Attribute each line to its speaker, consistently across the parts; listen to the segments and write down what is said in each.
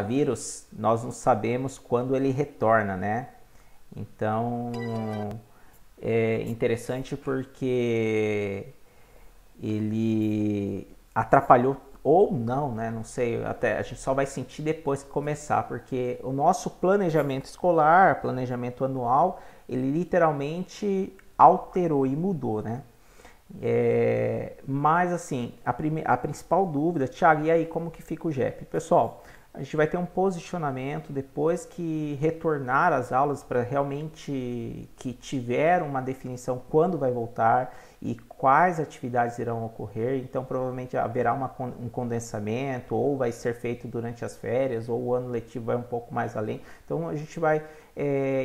Speaker 1: coronavírus, nós não sabemos quando ele retorna, né? Então, é interessante porque ele atrapalhou ou não, né? Não sei, até a gente só vai sentir depois que começar, porque o nosso planejamento escolar, planejamento anual, ele literalmente alterou e mudou, né? Mas assim, a principal dúvida, Thiago, e aí como que fica o GEP? Pessoal, a gente vai ter um posicionamento depois que retornar às aulas para realmente que tiver uma definição quando vai voltar e quais atividades irão ocorrer. Então provavelmente haverá um condensamento ou vai ser feito durante as férias ou o ano letivo vai um pouco mais além. Então a gente vai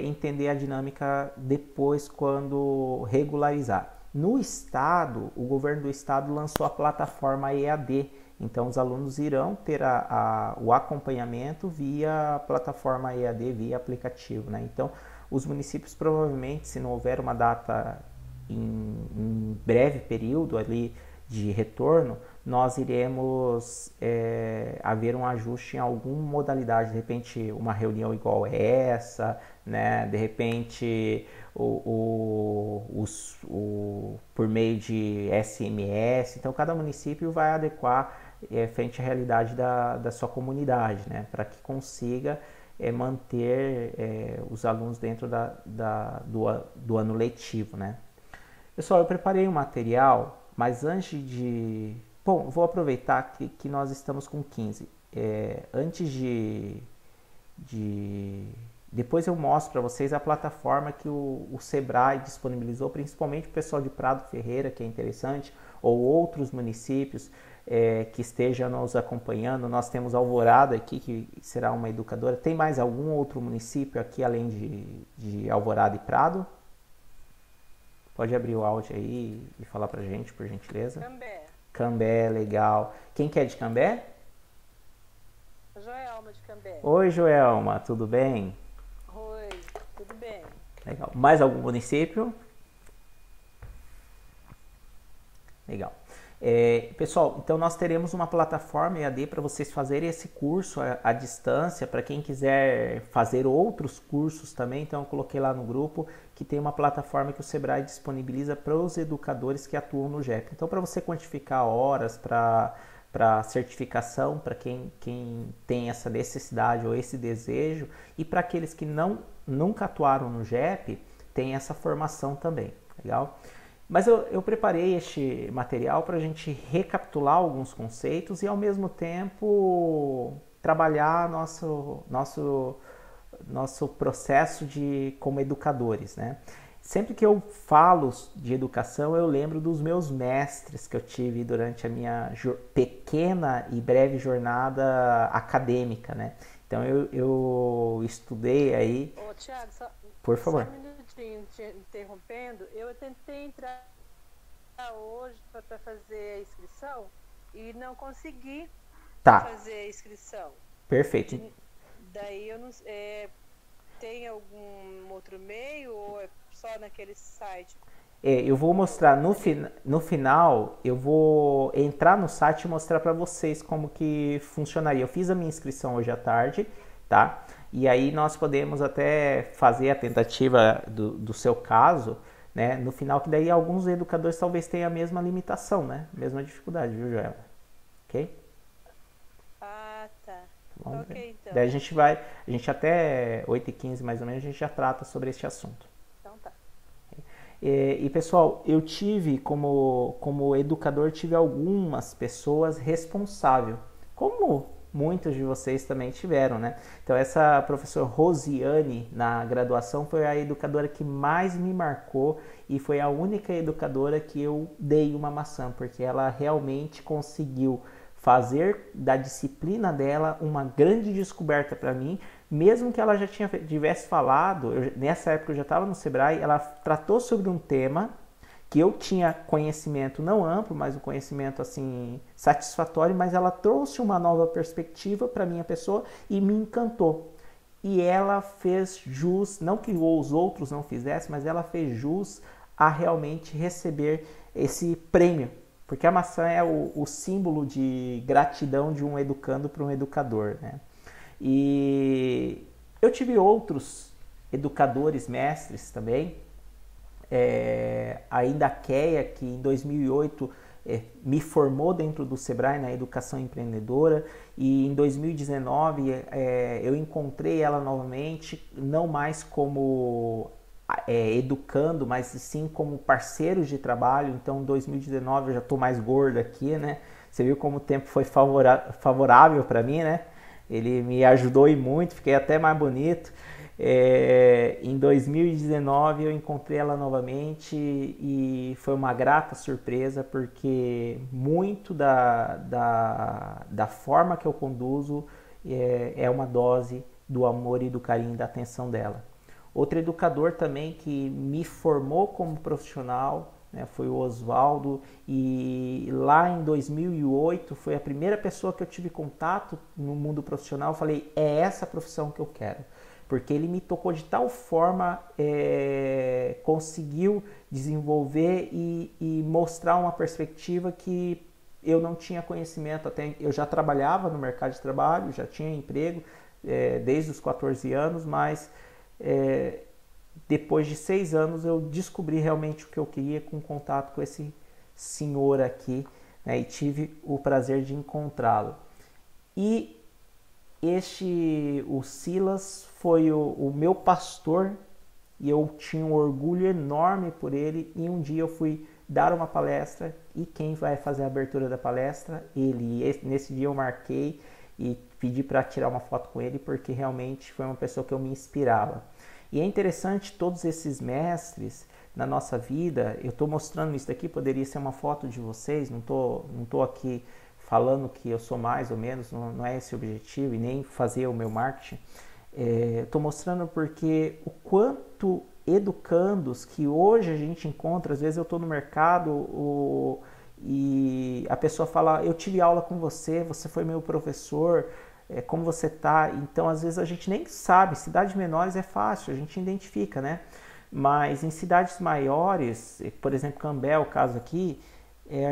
Speaker 1: entender a dinâmica depois quando regularizar. No estado, o governo do estado lançou a plataforma EAD, então os alunos irão ter o acompanhamento via plataforma EAD, via aplicativo, né? Então os municípios provavelmente, se não houver uma data em breve período ali de retorno, nós iremos haver um ajuste em alguma modalidade, de repente uma reunião igual essa, né? De repente por meio de SMS. Então cada município vai adequar frente à realidade da sua comunidade, né? Para que consiga manter os alunos dentro do ano letivo, né? Pessoal, eu preparei um material, mas antes de... Bom, vou aproveitar que nós estamos com 15. Antes de... Depois eu mostro para vocês a plataforma que o Sebrae disponibilizou, principalmente para o pessoal de Prado Ferreira, que é interessante, ou outros municípios que estejam nos acompanhando. Nós temos Alvorada aqui, que será uma educadora. Tem mais algum outro município aqui, além de Alvorada e Prado? Pode abrir o áudio aí e falar pra gente, por gentileza.
Speaker 2: Cambé.
Speaker 1: Cambé, legal. Quem que é de Cambé?
Speaker 2: Joelma de Cambé.
Speaker 1: Oi, Joelma, tudo bem?
Speaker 2: Oi, tudo bem?
Speaker 1: Legal. Mais algum município? Legal. Pessoal, então nós teremos uma plataforma EAD para vocês fazerem esse curso à distância, para quem quiser fazer outros cursos também. Então eu coloquei lá no grupo que tem uma plataforma que o Sebrae disponibiliza para os educadores que atuam no GEP. Então para você quantificar horas para certificação, para quem tem essa necessidade ou esse desejo, e para aqueles que nunca atuaram no GEP, tem essa formação também, legal? Mas eu preparei este material para a gente recapitular alguns conceitos e ao mesmo tempo trabalhar nosso processo como educadores, né? Sempre que eu falo de educação, eu lembro dos meus mestres que eu tive durante a minha pequena e breve jornada acadêmica, né? Então eu estudei aí...
Speaker 2: Ô, Thiago,
Speaker 1: Por
Speaker 2: só
Speaker 1: favor.
Speaker 2: um minutinho te interrompendo. Eu tentei entrar hoje para fazer a inscrição e não consegui
Speaker 1: Tá,
Speaker 2: fazer a inscrição.
Speaker 1: perfeito.
Speaker 2: Daí eu não... tem algum outro meio ou é só naquele site?
Speaker 1: Eu vou mostrar no final, eu vou entrar no site e mostrar para vocês como que funcionaria. Eu fiz a minha inscrição hoje à tarde, tá? E aí nós podemos até fazer a tentativa do seu caso, né? No final, que daí alguns educadores talvez tenham a mesma limitação, né? Mesma dificuldade, viu, Joela? Ok?
Speaker 2: Ah, tá.
Speaker 1: Vamos ver.
Speaker 2: Ok, então.
Speaker 1: Daí a gente até 8h15 mais ou menos, a gente já trata sobre este assunto.
Speaker 2: Então tá.
Speaker 1: E pessoal, eu tive como educador, tive algumas pessoas responsáveis, como muitos de vocês também tiveram, né? Então essa professora Rosiane na graduação foi a educadora que mais me marcou e foi a única educadora que eu dei uma maçã, porque ela realmente conseguiu fazer da disciplina dela uma grande descoberta para mim, mesmo que ela já tivesse falado, nessa época eu já estava no Sebrae, ela tratou sobre um tema que eu tinha conhecimento não amplo, mas um conhecimento assim satisfatório, mas ela trouxe uma nova perspectiva para minha pessoa e me encantou. E ela fez jus, não que os outros não fizessem, mas ela fez jus a realmente receber esse prêmio, porque a maçã é o símbolo de gratidão de um educando para um educador, né? E eu tive outros educadores, mestres também, ainda a Keia, que em 2008 me formou dentro do Sebrae na educação empreendedora, e em 2019 eu encontrei ela novamente, não mais como educando, mas sim como parceiros de trabalho. Então em 2019 eu já estou mais gordo aqui, né? Você viu como o tempo foi favorável para mim, né? Ele me ajudou e muito, fiquei até mais bonito. Em 2019 eu encontrei ela novamente e foi uma grata surpresa, porque muito da forma que eu conduzo é uma dose do amor e do carinho e da atenção dela. Outro educador também que me formou como profissional, né, foi o Oswaldo, e lá em 2008 foi a primeira pessoa que eu tive contato no mundo profissional. Eu falei, é essa profissão que eu quero. Porque ele me tocou de tal forma, conseguiu desenvolver e mostrar uma perspectiva que eu não tinha conhecimento. Até eu já trabalhava no mercado de trabalho, já tinha emprego desde os 14 anos, mas depois de 6 anos eu descobri realmente o que eu queria com contato com esse senhor aqui, né, e tive o prazer de encontrá-lo. E o Silas foi o meu pastor, e eu tinha um orgulho enorme por ele. E um dia eu fui dar uma palestra, e quem vai fazer a abertura da palestra? Ele. E nesse dia eu marquei e pedi para tirar uma foto com ele, porque realmente foi uma pessoa que eu me inspirava. E é interessante, todos esses mestres na nossa vida, eu estou mostrando isso daqui, poderia ser uma foto de vocês, não tô aqui falando que eu sou mais ou menos, não é esse o objetivo, e nem fazer o meu marketing. Estou mostrando porque o quanto educandos que hoje a gente encontra, às vezes eu estou no mercado e a pessoa fala, eu tive aula com você, você foi meu professor, como você tá? Então às vezes a gente nem sabe, cidades menores é fácil, a gente identifica, né? Mas em cidades maiores, por exemplo, Cambé, o caso aqui,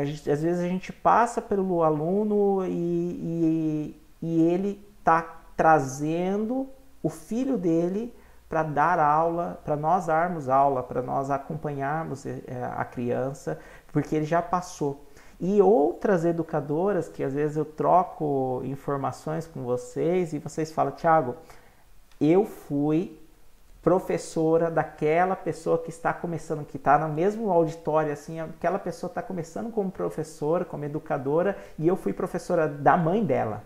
Speaker 1: às vezes a gente passa pelo aluno e ele está trazendo o filho dele para dar aula, para nós darmos aula, para nós acompanharmos a criança, porque ele já passou. E outras educadoras que às vezes eu troco informações com vocês e vocês falam, Thiago, eu fui professora daquela pessoa que está começando, que está no mesmo auditório, assim, aquela pessoa está começando como professora, como educadora, e eu fui professora da mãe dela.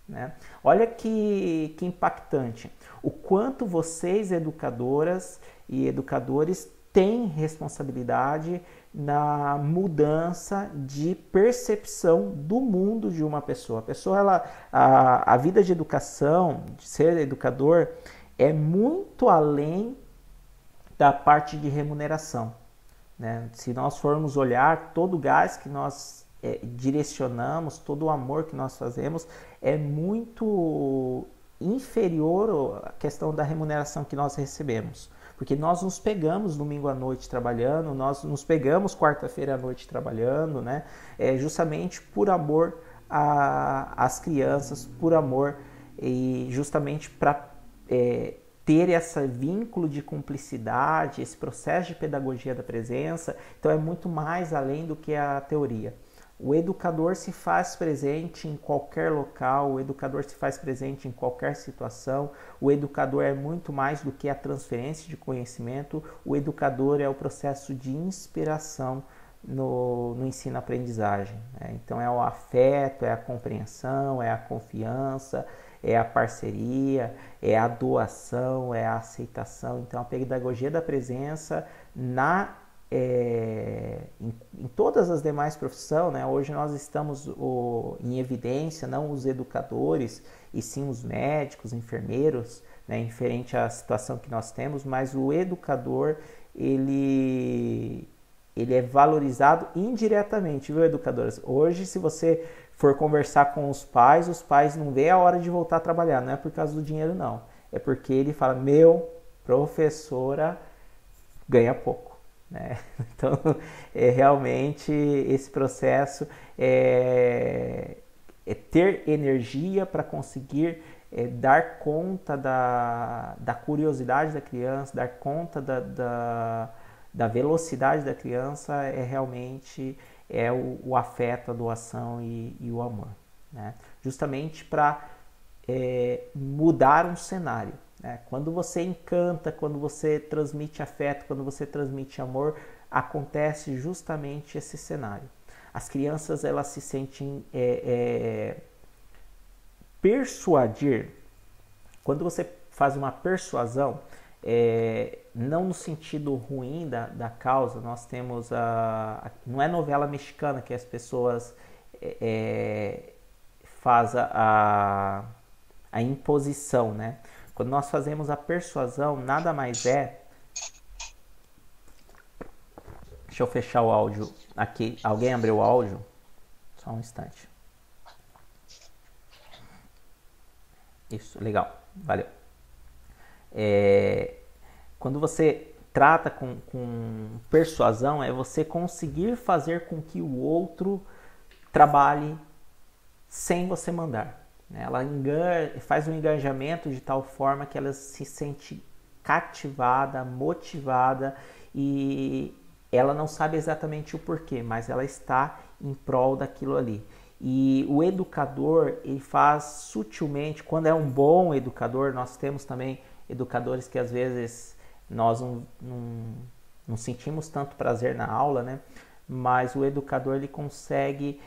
Speaker 1: Né? Olha que impactante. O quanto vocês, educadoras e educadores, têm responsabilidade na mudança de percepção do mundo de uma pessoa. A pessoa, a vida de educação, de ser educador, é muito além da parte de remuneração. Né? Se nós formos olhar, todo o gás que nós direcionamos, todo o amor que nós fazemos, é muito inferior à questão da remuneração que nós recebemos. Porque nós nos pegamos domingo à noite trabalhando, nós nos pegamos quarta-feira à noite trabalhando, né? Justamente por amor às crianças, por amor e justamente para ter esse vínculo de cumplicidade, esse processo de pedagogia da presença. Então é muito mais além do que a teoria. O educador se faz presente em qualquer local, o educador se faz presente em qualquer situação, o educador é muito mais do que a transferência de conhecimento, o educador é o processo de inspiração no ensino-aprendizagem. Né? Então é o afeto, é a compreensão, é a confiança, é a parceria, é a doação, é a aceitação. Então a pedagogia da presença em todas as demais profissões, né? Hoje nós estamos em evidência, não os educadores, e sim os médicos, enfermeiros, né? Inferente à situação que nós temos, mas o educador, ele é valorizado indiretamente, viu, educadoras? Hoje, se você for conversar com os pais não vê a hora de voltar a trabalhar, não é por causa do dinheiro, não. É porque ele fala, professora ganha pouco. Né? Então, realmente esse processo é ter energia para conseguir dar conta da curiosidade da criança, dar conta da velocidade da criança realmente o afeto, a doação e o amor, né? Justamente para mudar um cenário, né? Quando você encanta, quando você transmite afeto, quando você transmite amor, acontece justamente esse cenário. As crianças, elas se sentem persuadir. Quando você faz uma persuasão, não no sentido ruim da causa, nós temos não é novela mexicana que as pessoas fazem a imposição, né? Quando nós fazemos a persuasão, nada mais é... Deixa eu fechar o áudio aqui. Alguém abriu o áudio? Só um instante. Isso, legal. Valeu. Quando você trata com persuasão, é você conseguir fazer com que o outro trabalhe sem você mandar. Ela faz um engajamento de tal forma que ela se sente cativada, motivada, e ela não sabe exatamente o porquê, mas ela está em prol daquilo ali. E o educador, ele faz sutilmente, quando é um bom educador, nós temos também educadores que às vezes nós não sentimos tanto prazer na aula, né? Mas o educador, ele consegue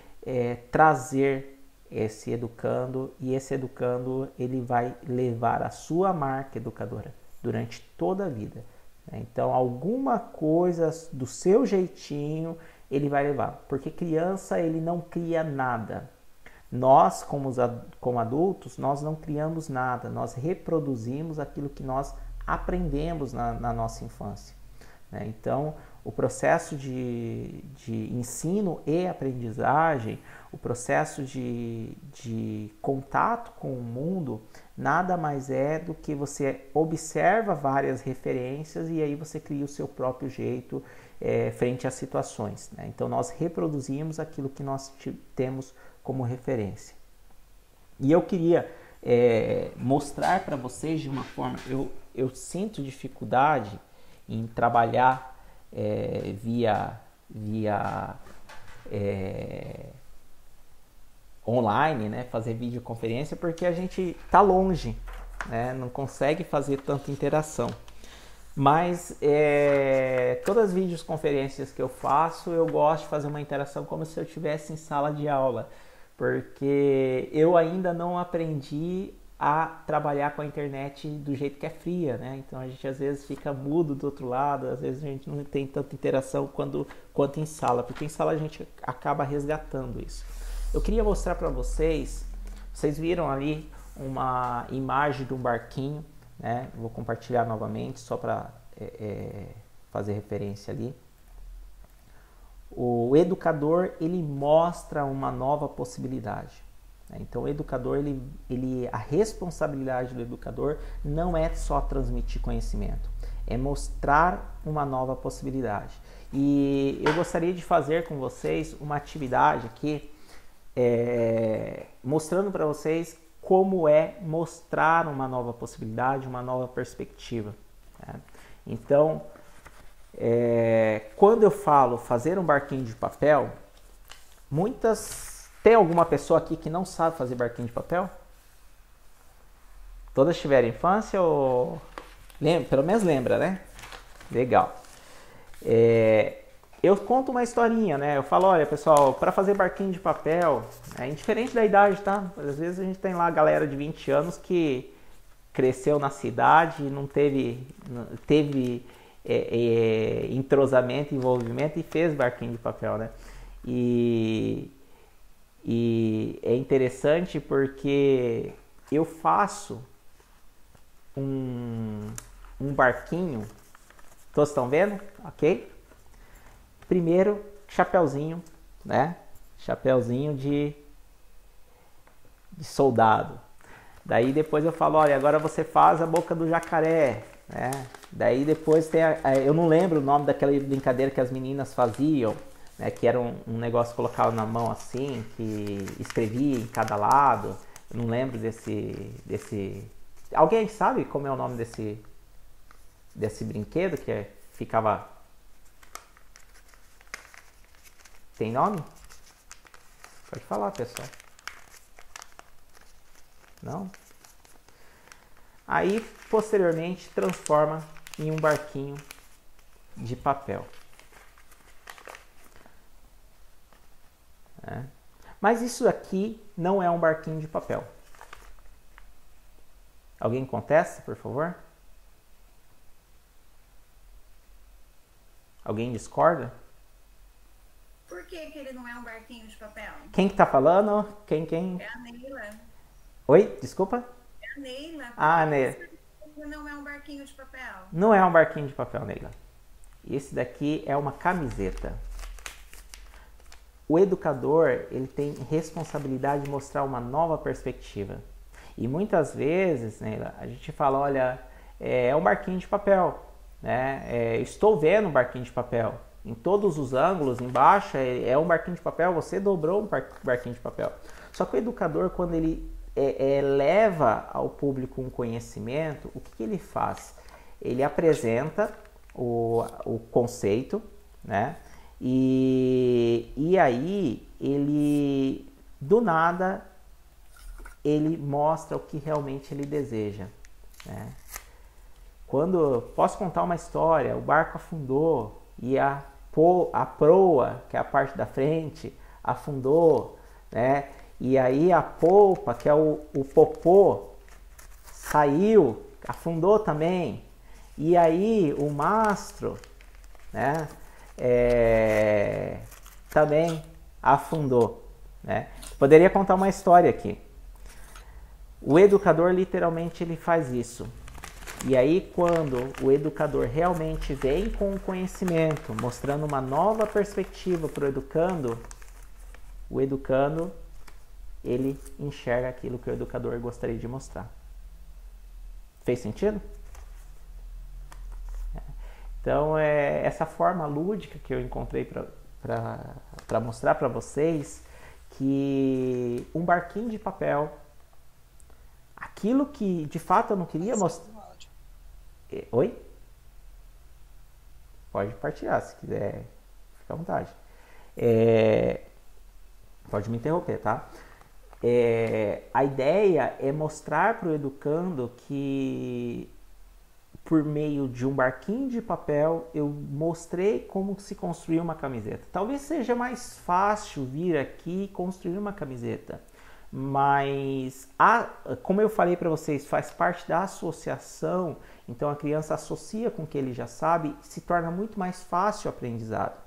Speaker 1: trazer esse educando, e esse educando, ele vai levar a sua marca educadora durante toda a vida, né? Então, alguma coisa do seu jeitinho ele vai levar, porque criança, ele não cria nada. Nós, como adultos, nós não criamos nada, nós reproduzimos aquilo que nós aprendemos na nossa infância, né? Então, o processo de ensino e aprendizagem, o processo de contato com o mundo, nada mais é do que você observa várias referências e aí você cria o seu próprio jeito frente às situações, né? Então, nós reproduzimos aquilo que nós temos como referência. E eu queria mostrar para vocês de uma forma... Eu sinto dificuldade em trabalhar via online, né? Fazer videoconferência, porque a gente está longe, né? Não consegue fazer tanta interação. Mas todas as videoconferências que eu faço, eu gosto de fazer uma interação como se eu estivesse em sala de aula, porque eu ainda não aprendi a trabalhar com a internet do jeito que é fria, né? Então a gente às vezes fica mudo do outro lado, às vezes a gente não tem tanta interação quanto em sala, porque em sala a gente acaba resgatando isso. Eu queria mostrar para vocês viram ali uma imagem de um barquinho, né? Vou compartilhar novamente só para fazer referência ali. O educador, ele mostra uma nova possibilidade. Então, o educador, a responsabilidade do educador não é só transmitir conhecimento, é mostrar uma nova possibilidade. E eu gostaria de fazer com vocês uma atividade aqui, mostrando para vocês como é mostrar uma nova possibilidade, uma nova perspectiva, né? Então, quando eu falo fazer um barquinho de papel, tem alguma pessoa aqui que não sabe fazer barquinho de papel? Todas tiveram infância ou... Pelo menos lembra, né? Legal. Eu conto uma historinha, né? Eu falo, olha, pessoal, para fazer barquinho de papel, indiferente da idade, tá? Às vezes a gente tem lá a galera de 20 anos que cresceu na cidade e não teve entrosamento, envolvimento e fez barquinho de papel, né? E é interessante porque eu faço um barquinho, todos estão vendo? Ok? Primeiro, chapeuzinho, né? Chapeuzinho de soldado. Daí depois eu falo, olha, agora você faz a boca do jacaré, né? Daí depois tem eu não lembro o nome daquela brincadeira que as meninas faziam, né? Que era um negócio que colocava na mão assim, que escrevia em cada lado. Não lembro Alguém sabe como é o nome desse brinquedo que ficava... Tem nome? Pode falar, pessoal. Não? Aí, posteriormente, transforma em um barquinho de papel. Mas isso aqui não é um barquinho de papel. Alguém contesta, por favor? Alguém discorda?
Speaker 3: Por que ele não é um barquinho de papel?
Speaker 1: Quem que tá falando? Quem?
Speaker 3: É a Neila.
Speaker 1: Oi, desculpa?
Speaker 3: É a Neila.
Speaker 1: Ah, Neila.
Speaker 3: Não é um barquinho de papel?
Speaker 1: Não é um barquinho de papel, Neila. Esse daqui é uma camiseta. O educador, ele tem responsabilidade de mostrar uma nova perspectiva. E muitas vezes, Neila, a gente fala, olha, é um barquinho de papel, né? Estou vendo um barquinho de papel. Em todos os ângulos, embaixo, é um barquinho de papel, você dobrou um barquinho de papel. Só que o educador, quando ele leva ao público um conhecimento, o que ele faz? Ele apresenta o conceito, né? E aí, ele, do nada, ele mostra o que realmente ele deseja, né? Posso contar uma história, o barco afundou e a proa, que é a parte da frente, afundou, né? E aí a polpa, que é o popô, saiu, afundou também. E aí o mastro, né? Também afundou, né? Poderia contar uma história aqui. O educador literalmente ele faz isso. E aí quando o educador realmente vem com o conhecimento, mostrando uma nova perspectiva para o educando, ele enxerga aquilo que o educador gostaria de mostrar. Fez sentido? Então, essa forma lúdica que eu encontrei para mostrar para vocês que um barquinho de papel, aquilo que de fato eu não queria mostrar... Oi? Pode partilhar se quiser, fica à vontade. Pode me interromper, tá? A ideia é mostrar para o educando que por meio de um barquinho de papel eu mostrei como se construir uma camiseta. Talvez seja mais fácil vir aqui e construir uma camiseta, mas como eu falei para vocês, faz parte da associação, então a criança associa com o que ele já sabe, se torna muito mais fácil o aprendizado.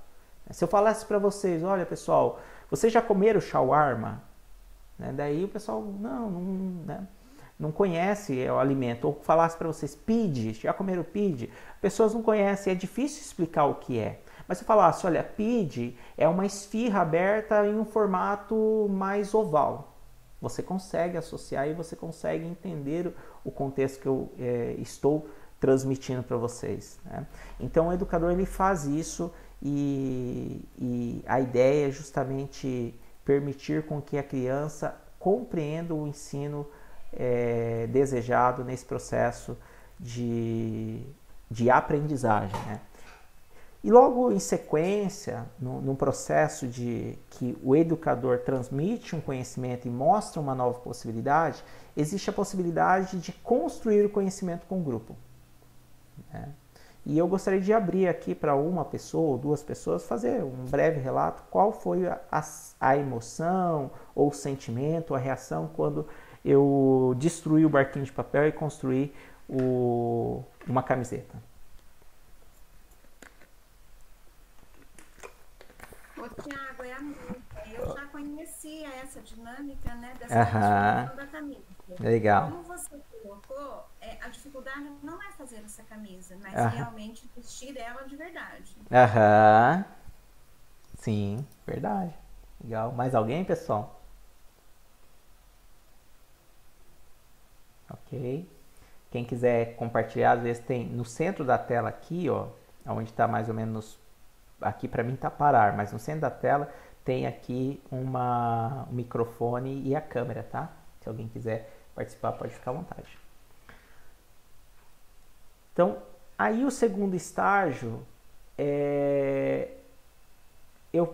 Speaker 1: Se eu falasse para vocês, olha pessoal, vocês já comeram shawarma? Daí o pessoal não conhece o alimento. Ou falasse para vocês, pide, já comeram pide? Pessoas não conhecem, é difícil explicar o que é. Mas se eu falasse, olha, pide é uma esfirra aberta em um formato mais oval. Você consegue associar e você consegue entender o contexto que eu estou transmitindo para vocês, né? Então o educador ele faz isso e a ideia é justamente permitir com que a criança compreenda o ensino desejado nesse processo de aprendizagem, né? E logo em sequência, no processo de que o educador transmite um conhecimento e mostra uma nova possibilidade, existe a possibilidade de construir o conhecimento com o grupo, né? E eu gostaria de abrir aqui para uma pessoa ou duas pessoas fazer um breve relato qual foi a emoção ou o sentimento, a reação quando eu destruí o barquinho de papel e construí uma camiseta.
Speaker 3: Ô, Tiago, é a música. Eu já conhecia essa dinâmica, né, dessa construção da camisa.
Speaker 1: Legal.
Speaker 3: Como você colocou, a dificuldade não é fazer essa camisa, mas realmente vestir ela de verdade.
Speaker 1: Sim, verdade. Legal. Mais alguém, pessoal? Ok. Quem quiser compartilhar, às vezes tem no centro da tela aqui, ó, onde está mais ou menos, aqui para mim tá parar, mas no centro da tela tem aqui um microfone e a câmera, tá? Se alguém quiser participar, pode ficar à vontade. Então, aí o segundo estágio é eu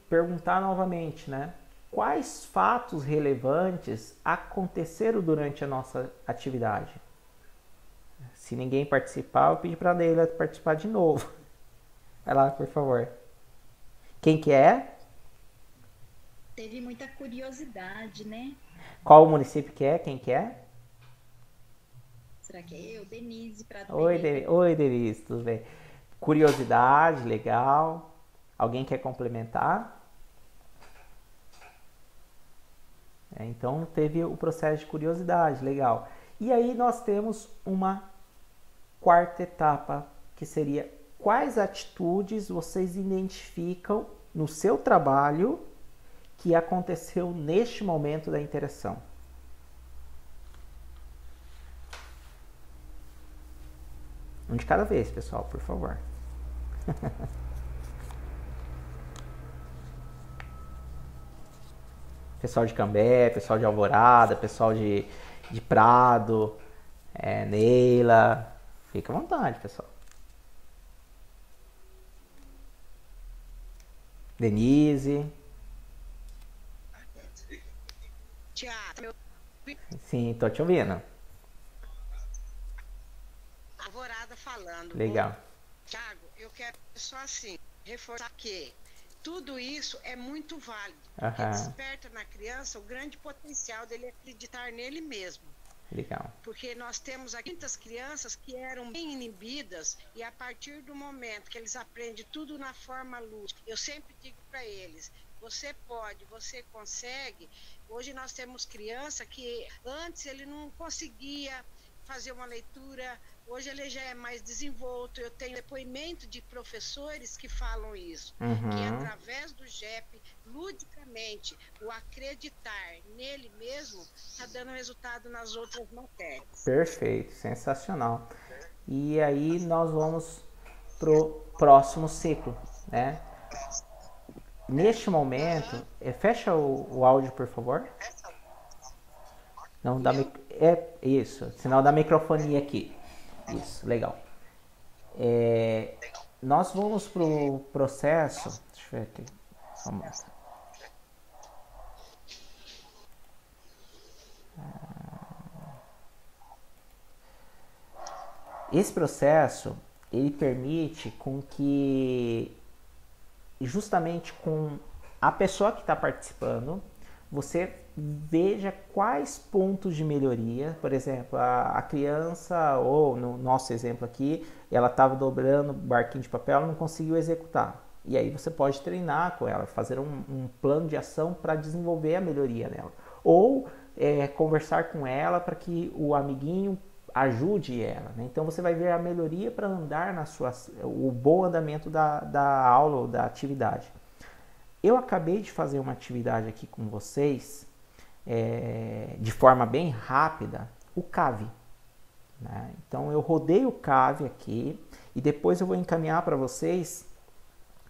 Speaker 1: perguntar novamente, né? Quais fatos relevantes aconteceram durante a nossa atividade? Se ninguém participar, eu pedi para a Neila participar de novo. Vai lá, por favor. Quem que é?
Speaker 4: Teve muita curiosidade, né?
Speaker 1: Qual o município que é? Quem que é?
Speaker 4: Será que é eu? Denise Prado
Speaker 1: Oi,
Speaker 4: Pereira.
Speaker 1: Oi, Denise, tudo bem? Curiosidade, legal. Alguém quer complementar? Então, teve o processo de curiosidade, legal. E aí nós temos uma quarta etapa, que seria quais atitudes vocês identificam no seu trabalho que aconteceu neste momento da interação. Um de cada vez, pessoal, por favor. Pessoal de Cambé, pessoal de Alvorada, pessoal de Prado, Neila. Fica à vontade, pessoal. Denise.
Speaker 5: Tiago,
Speaker 1: Sim, tô te ouvindo.
Speaker 5: Alvorada falando.
Speaker 1: Legal.
Speaker 5: Tiago, eu quero só assim, reforçar que tudo isso é muito válido. Porque desperta na criança o grande potencial dele acreditar nele mesmo.
Speaker 1: Legal.
Speaker 5: Porque nós temos aqui muitas crianças que eram bem inibidas e a partir do momento que eles aprendem tudo na forma lúdica, eu sempre digo para eles, você pode, você consegue. Hoje nós temos criança que antes ele não conseguia fazer uma leitura, hoje ele já é mais desenvolto. Eu tenho depoimento de professores que falam isso, que através do JEP, ludicamente, o acreditar nele mesmo está dando resultado nas outras matérias.
Speaker 1: Perfeito, sensacional. E aí nós vamos pro próximo ciclo, né? Neste momento, fecha o áudio, por favor. Não, isso, sinal da microfonia aqui. Isso, legal. Nós vamos pro processo. Deixa eu ver aqui. Vamos. Esse processo, ele permite com que, justamente com a pessoa que está participando, você veja quais pontos de melhoria. Por exemplo, a criança, ou no nosso exemplo aqui, ela estava dobrando o barquinho de papel, ela não conseguiu executar. E aí você pode treinar com ela, fazer um plano de ação para desenvolver a melhoria nela. Ou conversar com ela para que o amiguinho ajude ela, né? Então você vai ver a melhoria para andar o bom andamento da aula ou da atividade. Eu acabei de fazer uma atividade aqui com vocês, de forma bem rápida, o CAV, né? Então eu rodei o CAV aqui e depois eu vou encaminhar para vocês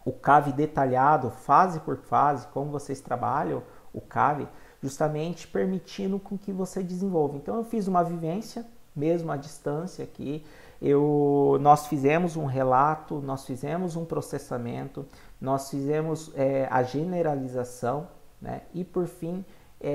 Speaker 1: o CAV detalhado, fase por fase, como vocês trabalham o CAV, justamente permitindo com que você desenvolva. Então eu fiz uma vivência, mesmo à distância aqui, nós fizemos um relato, nós fizemos um processamento, nós fizemos a generalização, né? E por fim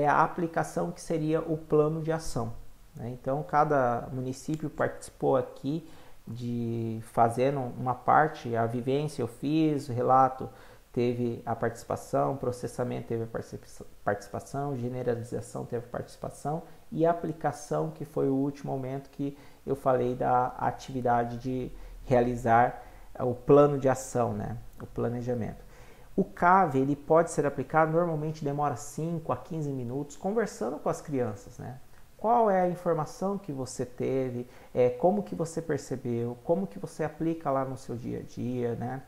Speaker 1: a aplicação, que seria o plano de ação, né? Então cada município participou aqui de fazendo uma parte, a vivência eu fiz, o relato teve a participação, processamento teve a participação, generalização teve a participação e a aplicação, que foi o último momento que eu falei da atividade de realizar o plano de ação, né? O planejamento. O CAV, ele pode ser aplicado, normalmente demora 5 a 15 minutos, conversando com as crianças, né? Qual é a informação que você teve, como que você percebeu, como que você aplica lá no seu dia a dia, né?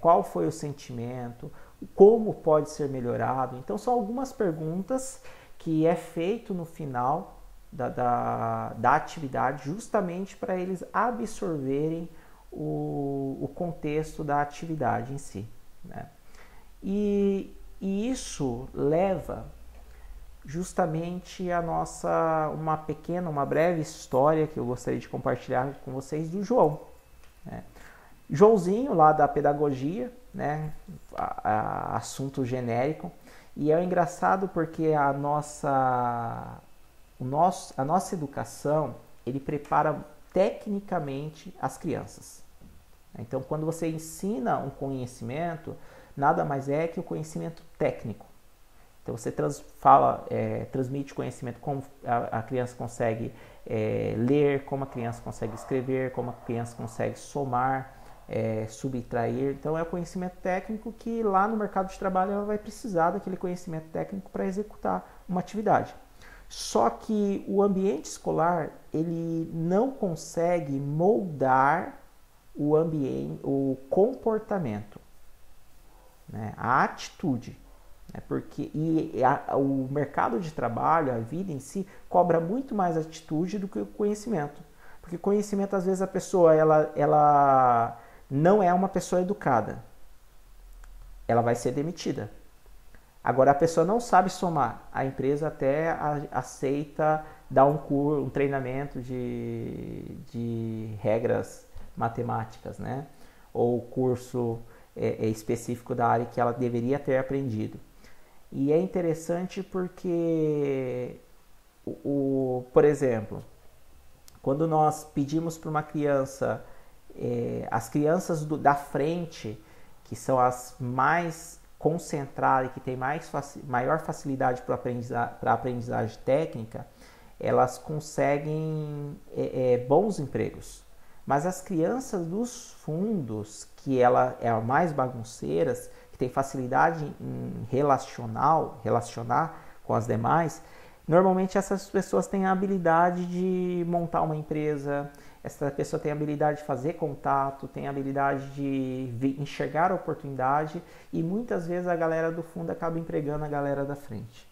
Speaker 1: Qual foi o sentimento, como pode ser melhorado. Então são algumas perguntas que é feito no final da atividade, justamente para eles absorverem o contexto da atividade em si, né? E isso leva justamente uma breve história que eu gostaria de compartilhar com vocês do João, né? Joãozinho, lá da pedagogia, né? Assunto genérico. E é engraçado porque a nossa educação, ele prepara tecnicamente as crianças. Então, quando você ensina um conhecimento, nada mais é que o conhecimento técnico. Então, você transmite conhecimento, como a criança consegue ler, como a criança consegue escrever, como a criança consegue somar, subtrair. Então, é o conhecimento técnico que lá no mercado de trabalho ela vai precisar daquele conhecimento técnico para executar uma atividade. Só que o ambiente escolar, ele não consegue moldar o comportamento, né? A atitude, né? O mercado de trabalho, a vida em si, cobra muito mais atitude do que o conhecimento. Porque conhecimento, às vezes, a pessoa ela não é uma pessoa educada. Ela vai ser demitida. Agora, a pessoa não sabe somar. A empresa até aceita dar um treinamento de regras matemáticas, né? Ou curso específico da área que ela deveria ter aprendido. E é interessante porque, por exemplo, quando nós pedimos para uma criança, as crianças da frente, que são as mais concentradas e que têm maior facilidade para a aprendizagem técnica, elas conseguem bons empregos. Mas as crianças dos fundos, que ela é as mais bagunceiras, que tem facilidade em relacionar com as demais, normalmente essas pessoas têm a habilidade de montar uma empresa, essa pessoa tem a habilidade de fazer contato, tem a habilidade de enxergar a oportunidade, e muitas vezes a galera do fundo acaba empregando a galera da frente.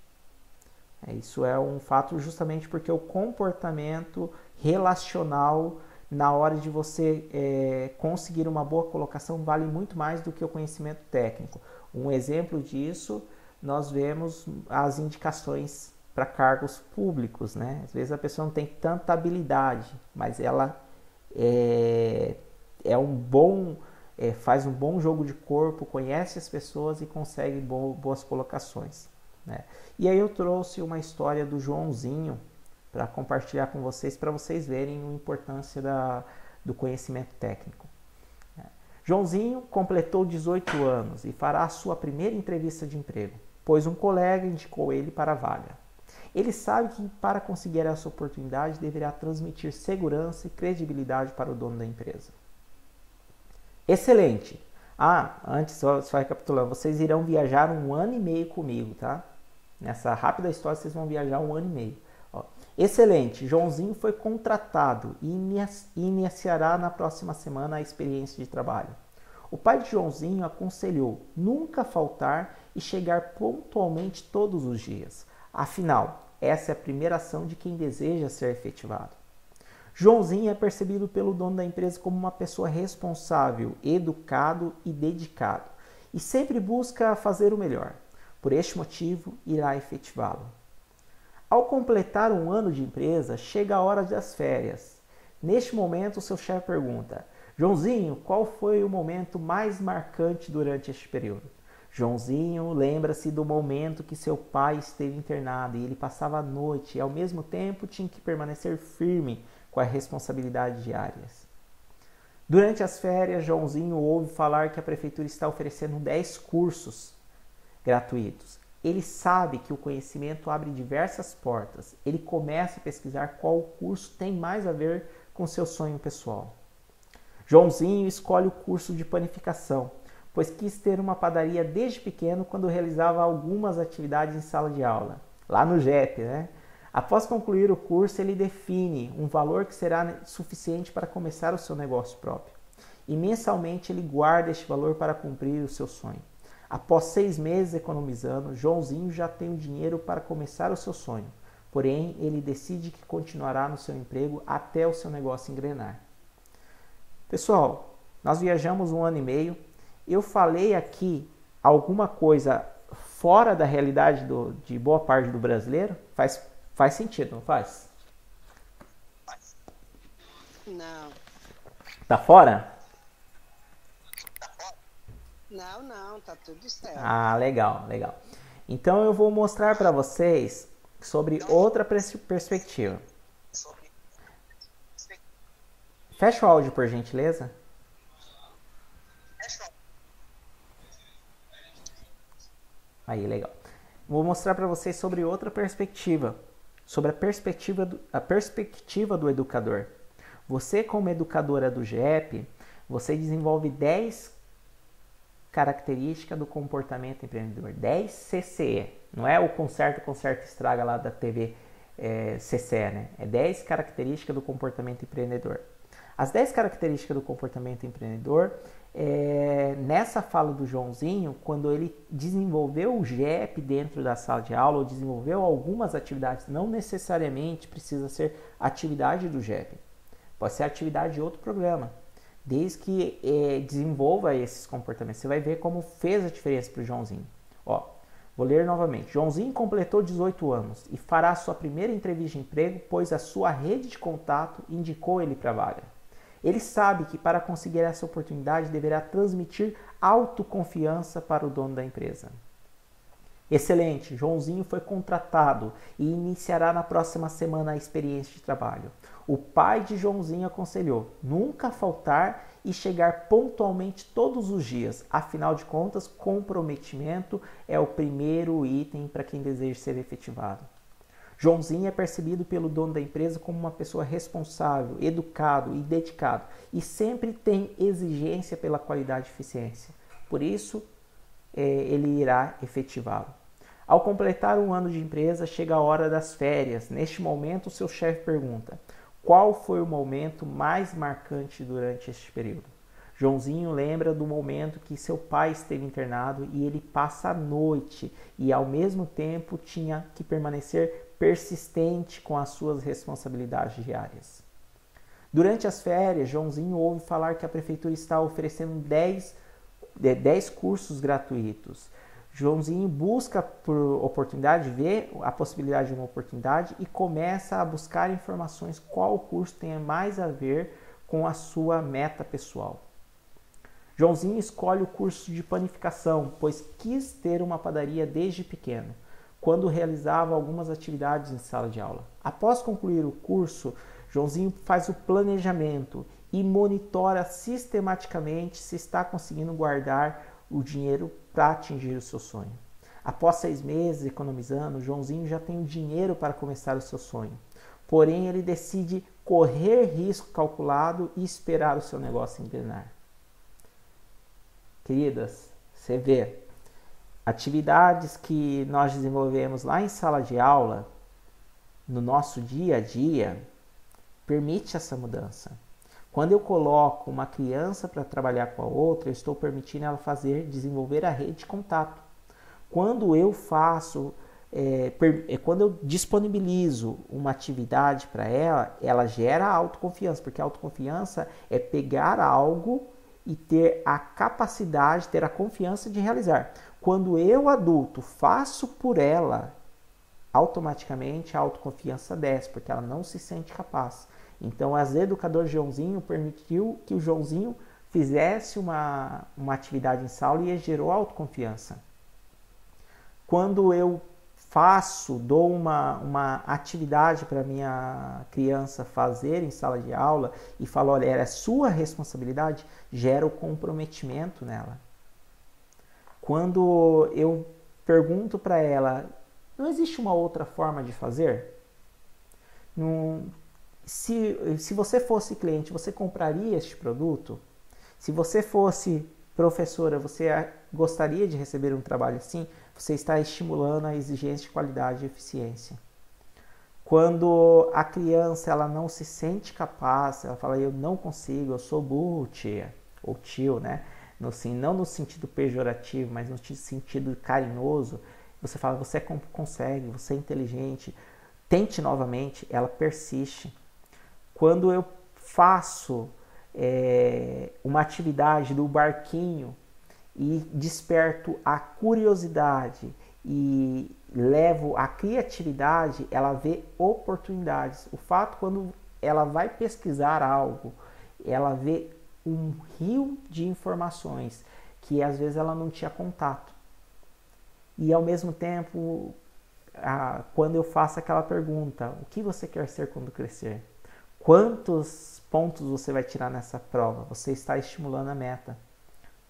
Speaker 1: Isso é um fato justamente porque o comportamento relacional na hora de você conseguir uma boa colocação vale muito mais do que o conhecimento técnico. Um exemplo disso, nós vemos as indicações para cargos públicos, né? Às vezes a pessoa não tem tanta habilidade, mas ela faz um bom jogo de corpo, conhece as pessoas e consegue boas colocações, né? E aí eu trouxe uma história do Joãozinho para compartilhar com vocês, para vocês verem a importância do conhecimento técnico. Joãozinho completou 18 anos e fará a sua primeira entrevista de emprego, pois um colega indicou ele para a vaga. Ele sabe que para conseguir essa oportunidade deverá transmitir segurança e credibilidade para o dono da empresa. Excelente! Antes, só recapitulando, vocês irão viajar 1 ano e meio comigo, tá? Nessa rápida história vocês vão viajar 1 ano e meio. Excelente! Joãozinho foi contratado e iniciará na próxima semana a experiência de trabalho. O pai de Joãozinho aconselhou nunca faltar e chegar pontualmente todos os dias. Afinal, essa é a primeira ação de quem deseja ser efetivado. Joãozinho é percebido pelo dono da empresa como uma pessoa responsável, educado e dedicado, e sempre busca fazer o melhor. Por este motivo, irá efetivá-lo. Ao completar 1 ano de empresa, chega a hora das férias. Neste momento, o seu chefe pergunta: Joãozinho, qual foi o momento mais marcante durante este período? Joãozinho lembra-se do momento que seu pai esteve internado e ele passava a noite e, ao mesmo tempo, tinha que permanecer firme com as responsabilidades diárias. Durante as férias, Joãozinho ouve falar que a prefeitura está oferecendo 10 cursos gratuitos. Ele sabe que o conhecimento abre diversas portas. Ele começa a pesquisar qual curso tem mais a ver com seu sonho pessoal. Joãozinho escolhe o curso de panificação, pois quis ter uma padaria desde pequeno quando realizava algumas atividades em sala de aula, lá no JEP, né? Após concluir o curso, ele define um valor que será suficiente para começar o seu negócio próprio. E mensalmente ele guarda este valor para cumprir o seu sonho. Após 6 meses economizando, Joãozinho já tem o dinheiro para começar o seu sonho. Porém, ele decide que continuará no seu emprego até o seu negócio engrenar. Pessoal, nós viajamos 1 ano e meio. Eu falei aqui alguma coisa fora da realidade de boa parte do brasileiro? Faz sentido, não faz?
Speaker 5: Não.
Speaker 1: Tá fora?
Speaker 5: Não, tá tudo certo.
Speaker 1: Ah, legal, legal. Então eu vou mostrar para vocês sobre outra perspectiva. Fecha o áudio, por gentileza. Aí, legal. Vou mostrar para vocês sobre outra perspectiva, sobre a perspectiva do educador. Você, como educadora do GEP, você desenvolve 10 características do comportamento empreendedor, 10 CCE. Não é o conserta, estraga lá da TV CCE, né? É 10 características do comportamento empreendedor. As 10 características do comportamento empreendedor, nessa fala do Joãozinho, quando ele desenvolveu o GEP dentro da sala de aula, ou desenvolveu algumas atividades, não necessariamente precisa ser atividade do GEP, pode ser atividade de outro programa, desde que desenvolva esses comportamentos. Você vai ver como fez a diferença para o Joãozinho. Ó, vou ler novamente. Joãozinho completou 18 anos e fará sua primeira entrevista de emprego, pois a sua rede de contato indicou ele para a vaga. Ele sabe que para conseguir essa oportunidade deverá transmitir autoconfiança para o dono da empresa. Excelente, Joãozinho foi contratado e iniciará na próxima semana a experiência de trabalho. O pai de Joãozinho aconselhou nunca faltar e chegar pontualmente todos os dias. Afinal de contas, comprometimento é o primeiro item para quem deseja ser efetivado. Joãozinho é percebido pelo dono da empresa como uma pessoa responsável, educado e dedicado e sempre tem exigência pela qualidade e eficiência. Por isso, ele irá efetivá-lo. Ao completar um ano de empresa, chega a hora das férias. Neste momento, o seu chefe pergunta: qual foi o momento mais marcante durante este período? Joãozinho lembra do momento que seu pai esteve internado e ele passa a noite e ao mesmo tempo tinha que permanecer persistente com as suas responsabilidades diárias. Durante as férias, Joãozinho ouve falar que a prefeitura está oferecendo 10 cursos gratuitos. Joãozinho busca por oportunidade, vê a possibilidade de uma oportunidade e começa a buscar informações qual curso tenha mais a ver com a sua meta pessoal. Joãozinho escolhe o curso de panificação, pois quis ter uma padaria desde pequeno, quando realizava algumas atividades em sala de aula. Após concluir o curso, Joãozinho faz o planejamento e monitora sistematicamente se está conseguindo guardar o dinheiro para atingir o seu sonho. Após 6 meses economizando, Joãozinho já tem o dinheiro para começar o seu sonho. Porém, ele decide correr risco calculado e esperar o seu negócio engrenar. Queridas, você vê, atividades que nós desenvolvemos lá em sala de aula, no nosso dia a dia, permite essa mudança. Quando eu coloco uma criança para trabalhar com a outra, eu estou permitindo ela desenvolver a rede de contato. Quando eu quando eu disponibilizo uma atividade para ela, ela gera autoconfiança, porque a autoconfiança é pegar algo e ter a capacidade, ter a confiança de realizar. Quando eu, adulto, faço por ela, automaticamente a autoconfiança desce, porque ela não se sente capaz. Então, as educadoras Joãozinho permitiu que o Joãozinho fizesse uma atividade em sala e gerou autoconfiança. Quando eu dou uma atividade para minha criança fazer em sala de aula e falo, olha, é sua responsabilidade, gera o comprometimento nela. Quando eu pergunto para ela, não existe uma outra forma de fazer? Se você fosse cliente, você compraria este produto? Se você fosse professora, você gostaria de receber um trabalho assim? Você está estimulando a exigência de qualidade e eficiência. Quando a criança ela não se sente capaz, ela fala, eu não consigo, eu sou burro, tia, ou tio, né? Não no sentido pejorativo, mas no sentido carinhoso, você fala, você consegue, você é inteligente, tente novamente, ela persiste. Quando eu faço uma atividade do barquinho e desperto a curiosidade e levo a criatividade, ela vê oportunidades. O fato, quando ela vai pesquisar algo, ela vê um rio de informações que às vezes ela não tinha contato. E ao mesmo tempo, quando eu faço aquela pergunta, o que você quer ser quando crescer? Quantos pontos você vai tirar nessa prova? Você está estimulando a meta,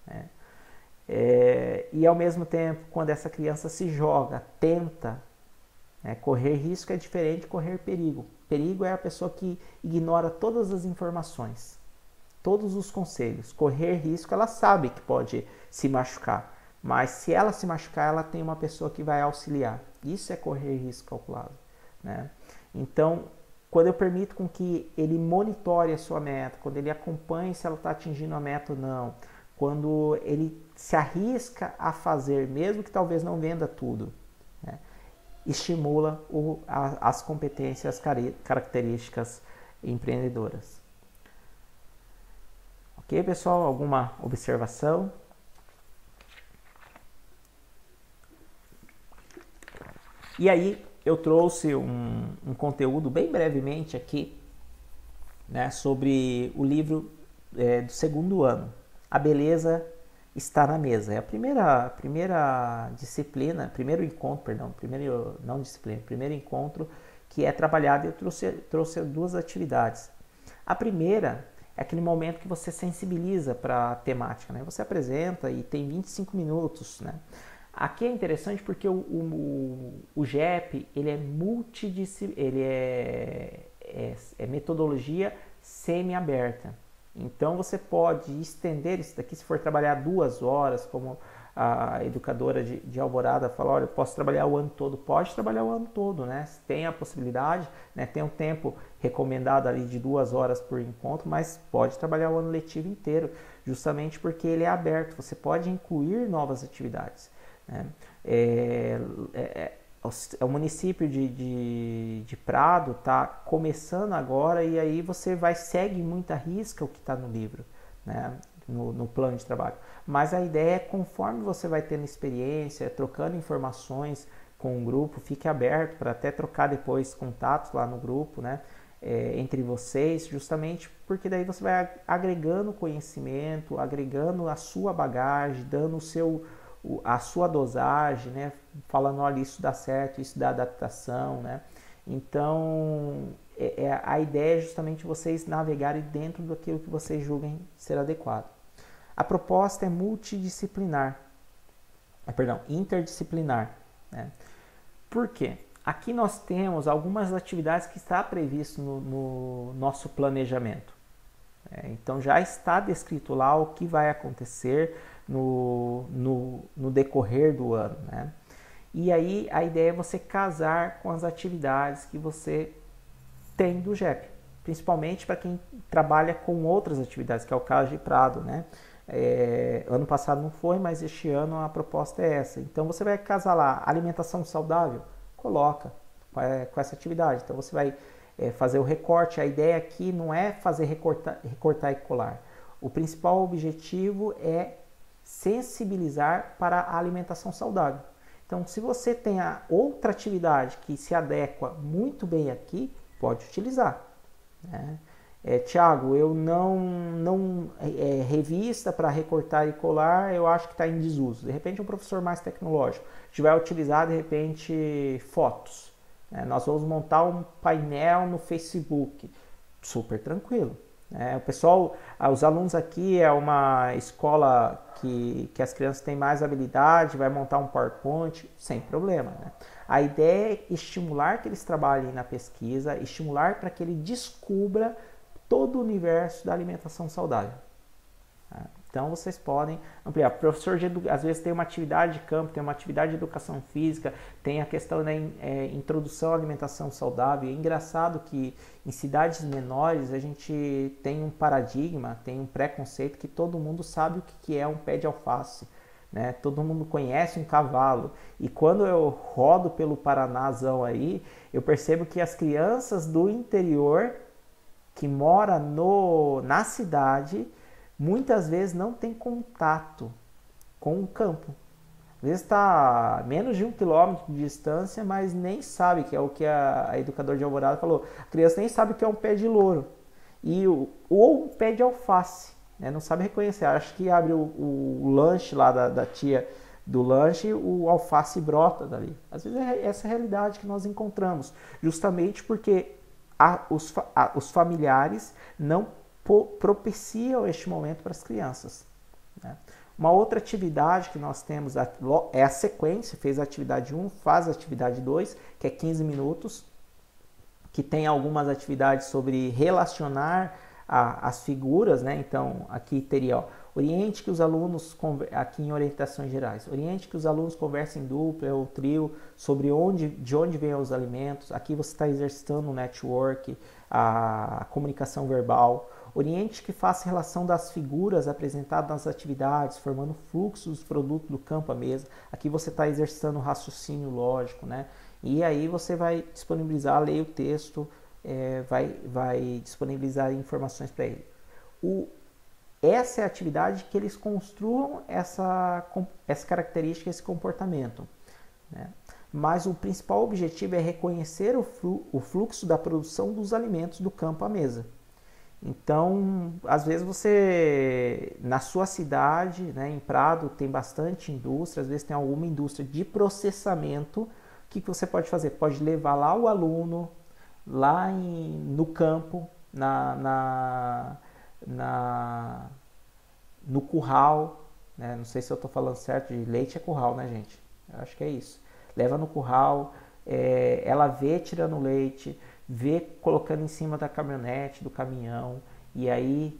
Speaker 1: né? E ao mesmo tempo, quando essa criança se joga, tenta, né? Correr risco é diferente de correr perigo. Perigo é a pessoa que ignora todas as informações, todos os conselhos. Correr risco, ela sabe que pode se machucar, mas se ela se machucar, ela tem uma pessoa que vai auxiliar. Isso é correr risco calculado, né? Então, quando eu permito com que ele monitore a sua meta, quando ele acompanhe se ela está atingindo a meta ou não, quando ele se arrisca a fazer, mesmo que talvez não venda tudo, né? Estimula as competências, as características empreendedoras. Ok, pessoal? Alguma observação? E aí, eu trouxe um conteúdo bem brevemente aqui, né, sobre o livro do segundo ano. A beleza está na mesa. É a primeira disciplina, primeiro encontro que é trabalhado. Eu trouxe duas atividades. A primeira é aquele momento que você sensibiliza para a temática, né? Você apresenta e tem 25 minutos, né? Aqui é interessante porque o GEP, ele é multidisciplinar, ele é metodologia semi-aberta. Então você pode estender isso daqui, se for trabalhar 2 horas, como a educadora de Alvorada falou, olha, eu posso trabalhar o ano todo. Pode trabalhar o ano todo, né? Tem a possibilidade, né? Tem um tempo recomendado ali de 2 horas por encontro, mas pode trabalhar o ano letivo inteiro, justamente porque ele é aberto. Você pode incluir novas atividades, né? O município de Prado está começando agora, e aí você segue muito à risca o que está no livro, né? No plano de trabalho. Mas a ideia é, conforme você vai tendo experiência, trocando informações com o grupo, fique aberto para até trocar depois contatos lá no grupo, né? Entre vocês, justamente porque daí você vai agregando conhecimento, agregando a sua bagagem, dando a sua dosagem, né? Falando, olha, isso dá certo, isso dá adaptação, né? Então, a ideia é justamente vocês navegarem dentro daquilo que vocês julguem ser adequado. A proposta é interdisciplinar, né? Por quê? Aqui nós temos algumas atividades que está previsto no nosso planejamento. Então já está descrito lá o que vai acontecer no decorrer do ano, né? E aí a ideia é você casar com as atividades que você tem do GEP, principalmente para quem trabalha com outras atividades, que é o caso de Prado, né? Ano passado não foi, mas este ano a proposta é essa. Então você vai casar lá alimentação saudável, coloca com essa atividade. Então você vai fazer o recorte. A ideia aqui não é fazer recortar e colar. O principal objetivo é sensibilizar para a alimentação saudável. Então, se você tem outra atividade que se adequa muito bem aqui, pode utilizar, né? Tiago, eu não revista para recortar e colar, eu acho que está em desuso. De repente, um professor mais tecnológico a gente vai utilizar, de repente, fotos, né? Nós vamos montar um painel no Facebook, super tranquilo. O pessoal, os alunos aqui é uma escola que as crianças têm mais habilidade, vai montar um PowerPoint, sem problema, né? A ideia é estimular que eles trabalhem na pesquisa, estimular para que ele descubra todo o universo da alimentação saudável. Então vocês podem ampliar. O professor às vezes tem uma atividade de campo, tem uma atividade de educação física, tem a questão da introdução à alimentação saudável. É engraçado que em cidades menores a gente tem um paradigma, tem um preconceito que todo mundo sabe o que é um pé de alface, né? Todo mundo conhece um cavalo. E quando eu rodo pelo Paranazão aí, eu percebo que as crianças do interior que moram na cidade muitas vezes não tem contato com o campo. Às vezes está a menos de 1 quilômetro de distância, mas nem sabe, que é o que a educadora de Alvorada falou. A criança nem sabe o que é um pé de louro. Ou um pé de alface, né? Não sabe reconhecer. Acho que abre o lanche lá da tia do lanche, o alface brota dali. Às vezes é essa a realidade que nós encontramos, justamente porque os familiares não propiciam este momento para as crianças, né? Uma outra atividade que nós temos é a sequência. Fez a atividade 1, faz a atividade 2, que é 15 minutos, que tem algumas atividades sobre relacionar as figuras, né? Então, aqui teria, ó, oriente que os alunos, aqui em orientações gerais, oriente que os alunos conversem em dupla ou trio sobre de onde vêm os alimentos. Aqui você está exercitando o network, a comunicação verbal. Oriente que faça relação das figuras apresentadas nas atividades, formando fluxos dos produtos do campo à mesa. Aqui você está exercitando o raciocínio lógico, né? E aí você vai disponibilizar, leia o texto, vai disponibilizar informações para ele. Essa é a atividade que eles construam essa característica, esse comportamento, né? Mas o principal objetivo é reconhecer o fluxo da produção dos alimentos do campo à mesa. Então, às vezes você, na sua cidade, né, em Prado, tem bastante indústria, às vezes tem alguma indústria de processamento. O que você pode fazer? Pode levar lá o aluno, lá no campo, no curral, né? Não sei se eu estou falando certo, de leite é curral, né, gente? Eu acho que é isso. Leva no curral, ela vê tirando leite, vê colocando em cima da caminhonete, do caminhão, e aí,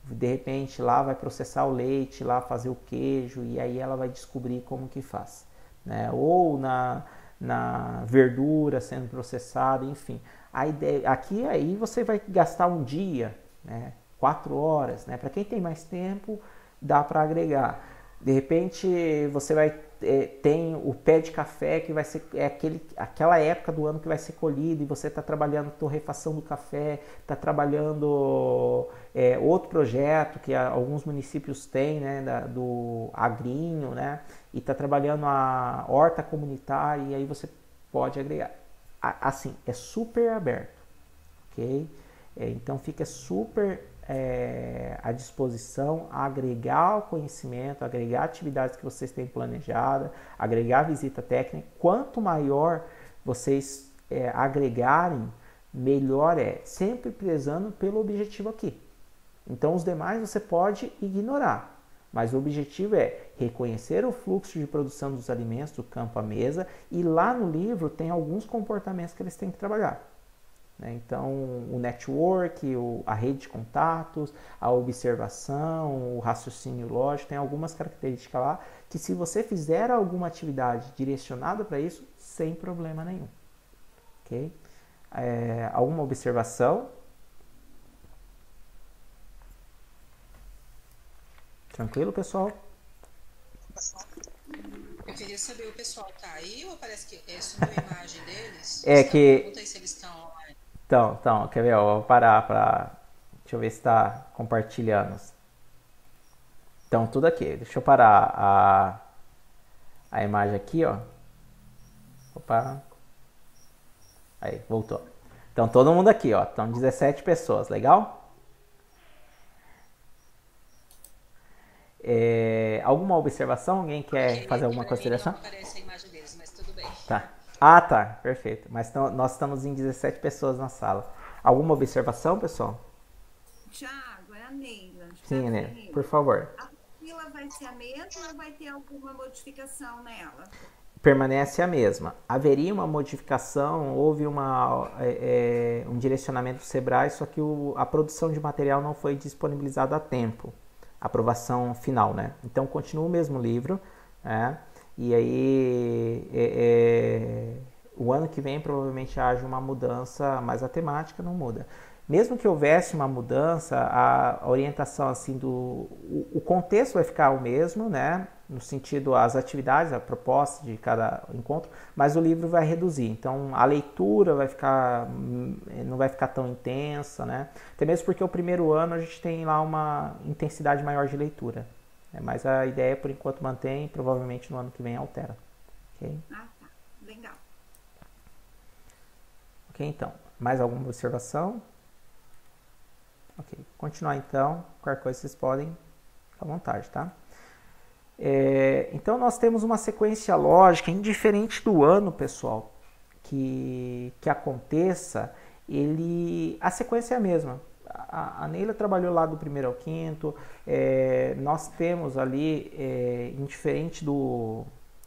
Speaker 1: de repente, lá vai processar o leite, lá fazer o queijo, e aí ela vai descobrir como que faz, né? Ou na verdura sendo processada, enfim. A ideia, aqui aí você vai gastar um dia, né? 4 horas, né? Para quem tem mais tempo, dá para agregar. De repente, você vai tem o pé de café que vai ser aquela época do ano que vai ser colhido, e você está trabalhando torrefação do café, está trabalhando outro projeto que alguns municípios têm, né, do agrinho, né, e está trabalhando a horta comunitária, e aí você pode agregar. Assim, é super aberto, ok? Então fica super à disposição a agregar o conhecimento, agregar atividades que vocês têm planejada, agregar visita técnica. Quanto maior vocês agregarem, melhor é, sempre prezando pelo objetivo aqui. Então os demais você pode ignorar, mas o objetivo é reconhecer o fluxo de produção dos alimentos do campo à mesa, e lá no livro tem alguns comportamentos que eles têm que trabalhar. Então, o network, a rede de contatos, a observação, o raciocínio lógico, tem algumas características lá que, se você fizer alguma atividade direcionada para isso, sem problema nenhum. Ok? Alguma observação? Tranquilo, pessoal?
Speaker 6: Eu queria saber, o pessoal tá aí ou parece que subiu a imagem deles?
Speaker 1: Que...
Speaker 6: Não sei se eles estão online.
Speaker 1: Então, quer ver? Ó, vou parar para... Deixa eu ver se está compartilhando. Então, tudo aqui. Deixa eu parar a imagem aqui, ó. Opa. Aí, voltou. Então, todo mundo aqui, ó. Estão 17 pessoas, legal? Alguma observação? Alguém quer fazer alguma consideração?
Speaker 6: Não aparece a imagem deles, mas tudo bem.
Speaker 1: Tá. Ah, tá. Perfeito. Mas nós estamos em 17 pessoas na sala. Alguma observação, pessoal?
Speaker 3: Tiago, é a Neila.
Speaker 1: Sim, Neila. Por favor.
Speaker 3: A fila vai ser a mesma ou vai ter alguma modificação nela?
Speaker 1: Permanece a mesma. Haveria uma modificação, houve um direcionamento do Sebrae, só que a produção de material não foi disponibilizada a tempo. Aprovação final, né? Então, continua o mesmo livro, né? E aí, o ano que vem provavelmente haja uma mudança, mas a temática não muda. Mesmo que houvesse uma mudança, a orientação assim o contexto vai ficar o mesmo, né? No sentido, as atividades, a proposta de cada encontro, mas o livro vai reduzir. Então, a leitura não vai ficar tão intensa, né? Até mesmo porque o primeiro ano a gente tem lá uma intensidade maior de leitura, Mas a ideia, por enquanto, mantém, provavelmente no ano que vem altera. Ok?
Speaker 3: Ah, tá. Legal.
Speaker 1: Ok, então. Mais alguma observação? Ok. Continuar, então. Qualquer coisa vocês podem ficar à vontade, tá? Então, nós temos uma sequência lógica, indiferente do ano, pessoal, que aconteça, a sequência é a mesma. A Neila trabalhou lá do primeiro ao quinto, nós temos ali, indiferente do,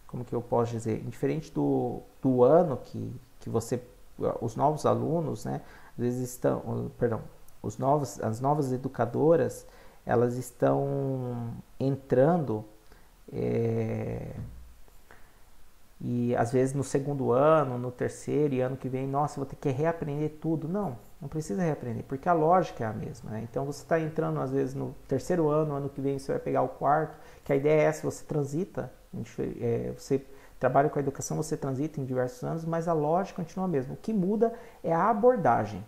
Speaker 1: como que eu posso dizer, indiferente do ano que você, os novos alunos, né, às vezes estão, perdão, as novas educadoras, elas estão entrando, e às vezes no segundo ano, no terceiro e ano que vem, nossa, vou ter que reaprender tudo. Não precisa reaprender, porque a lógica é a mesma, né? Então você está entrando às vezes no terceiro ano que vem você vai pegar o quarto, que a ideia é essa, você transita, você trabalha com a educação, você transita em diversos anos, mas a lógica continua a mesma. O que muda é a abordagem.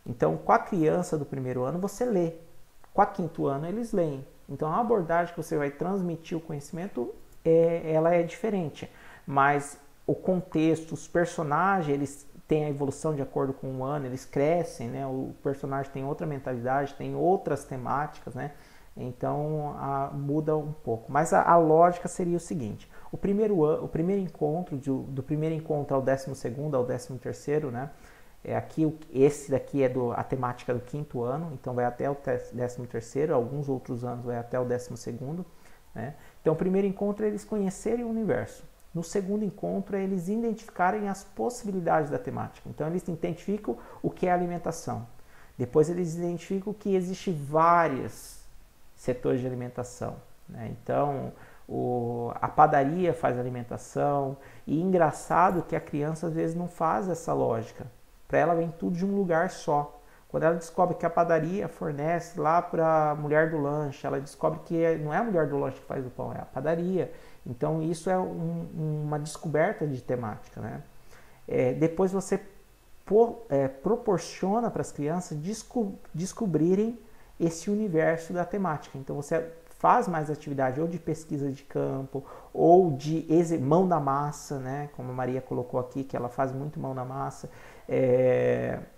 Speaker 1: Então, com a criança do primeiro ano você lê, com a quinto ano eles leem. Então a abordagem que você vai transmitir o conhecimento, ela é diferente. Mas o contexto, os personagens, eles têm a evolução de acordo com o ano, eles crescem, né? O personagem tem outra mentalidade, tem outras temáticas, né? Então muda um pouco. Mas a lógica seria o seguinte: o primeiro encontro, do primeiro encontro ao 12º, ao 13º, né? Esse daqui é a temática do quinto ano, então vai até o 13º, alguns outros anos vai até o 12º, né? Então o primeiro encontro é eles conhecerem o universo. No segundo encontro é eles identificarem as possibilidades da temática. Então eles identificam o que é alimentação. Depois eles identificam que existe vários setores de alimentação, né? Então a padaria faz alimentação, e engraçado que a criança às vezes não faz essa lógica. Para ela vem tudo de um lugar só. Quando ela descobre que a padaria fornece lá para a mulher do lanche, ela descobre que não é a mulher do lanche que faz o pão, é a padaria. Então isso é uma descoberta de temática, né? Depois você proporciona para as crianças descobrirem esse universo da temática. Então você faz mais atividade ou de pesquisa de campo ou de mão na massa, né? Como a Maria colocou aqui, que ela faz muito mão na massa.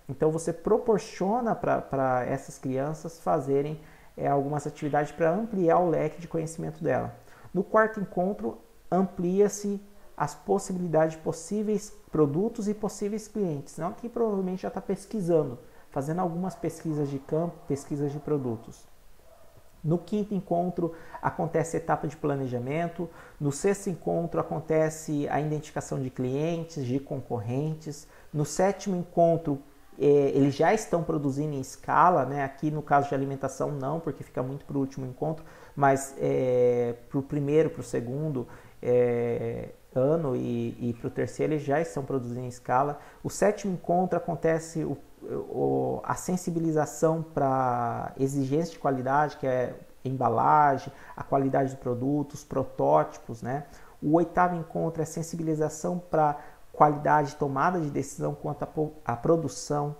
Speaker 1: Então você proporciona para essas crianças fazerem algumas atividades para ampliar o leque de conhecimento dela. No quarto encontro, amplia-se as possibilidades de possíveis produtos e possíveis clientes. Não, que provavelmente já está pesquisando, fazendo algumas pesquisas de campo, pesquisas de produtos. No quinto encontro acontece a etapa de planejamento. No sexto encontro acontece a identificação de clientes, de concorrentes. No sétimo encontro eles já estão produzindo em escala, né? Aqui no caso de alimentação não, porque fica muito para o último encontro, mas para o primeiro, para o segundo ano e para o terceiro eles já estão produzindo em escala. O sétimo encontro acontece a sensibilização para exigência de qualidade, que é embalagem, a qualidade do produto, os protótipos, né? O oitavo encontro é sensibilização para qualidade, tomada de decisão quanto à produção,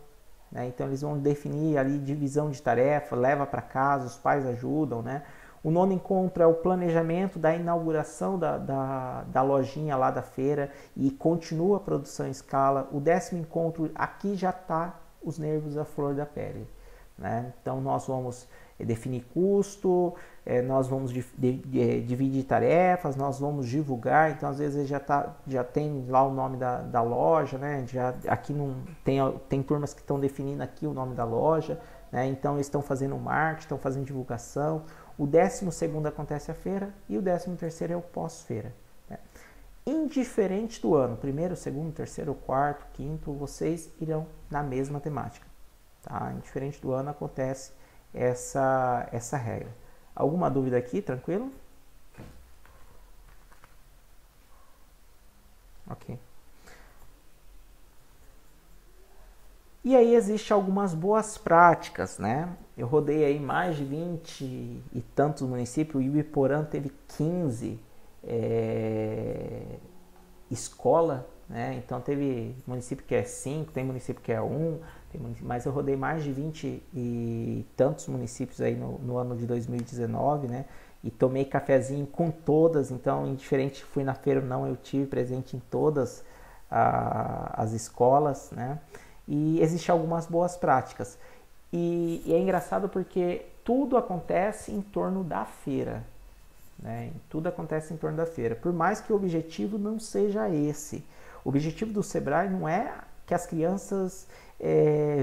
Speaker 1: né? Então eles vão definir ali divisão de tarefa, leva para casa, os pais ajudam, né? O nono encontro é o planejamento da inauguração da lojinha lá da feira e continua a produção em escala. O décimo encontro, aqui já está os nervos à flor da pele, né? Então nós vamos definir custo, nós vamos dividir tarefas, nós vamos divulgar. Então às vezes já tem lá o nome da loja, né? Aqui não tem turmas que estão definindo aqui o nome da loja, né? Então eles estão fazendo marketing, estão fazendo divulgação. O 12º acontece a feira e o 13º é o pós-feira, né? Indiferente do ano, primeiro, segundo, terceiro, quarto, quinto, vocês irão na mesma temática, tá? Indiferente do ano acontece essa regra. Alguma dúvida aqui? Tranquilo? Ok. E aí existe algumas boas práticas, né? Eu rodei aí mais de 20 e tantos municípios, o Ibiporã teve 15 escola, né? Então teve município que é 5, tem município que é 1, mas eu rodei mais de 20 e tantos municípios aí no ano de 2019, né? e tomei cafezinho com todas, então indiferente fui na feira ou não, eu tive presente em todas as escolas, né? E existem algumas boas práticas. E é engraçado porque tudo acontece em torno da feira, né? Tudo acontece em torno da feira, por mais que o objetivo não seja esse. O objetivo do Sebrae não é que as crianças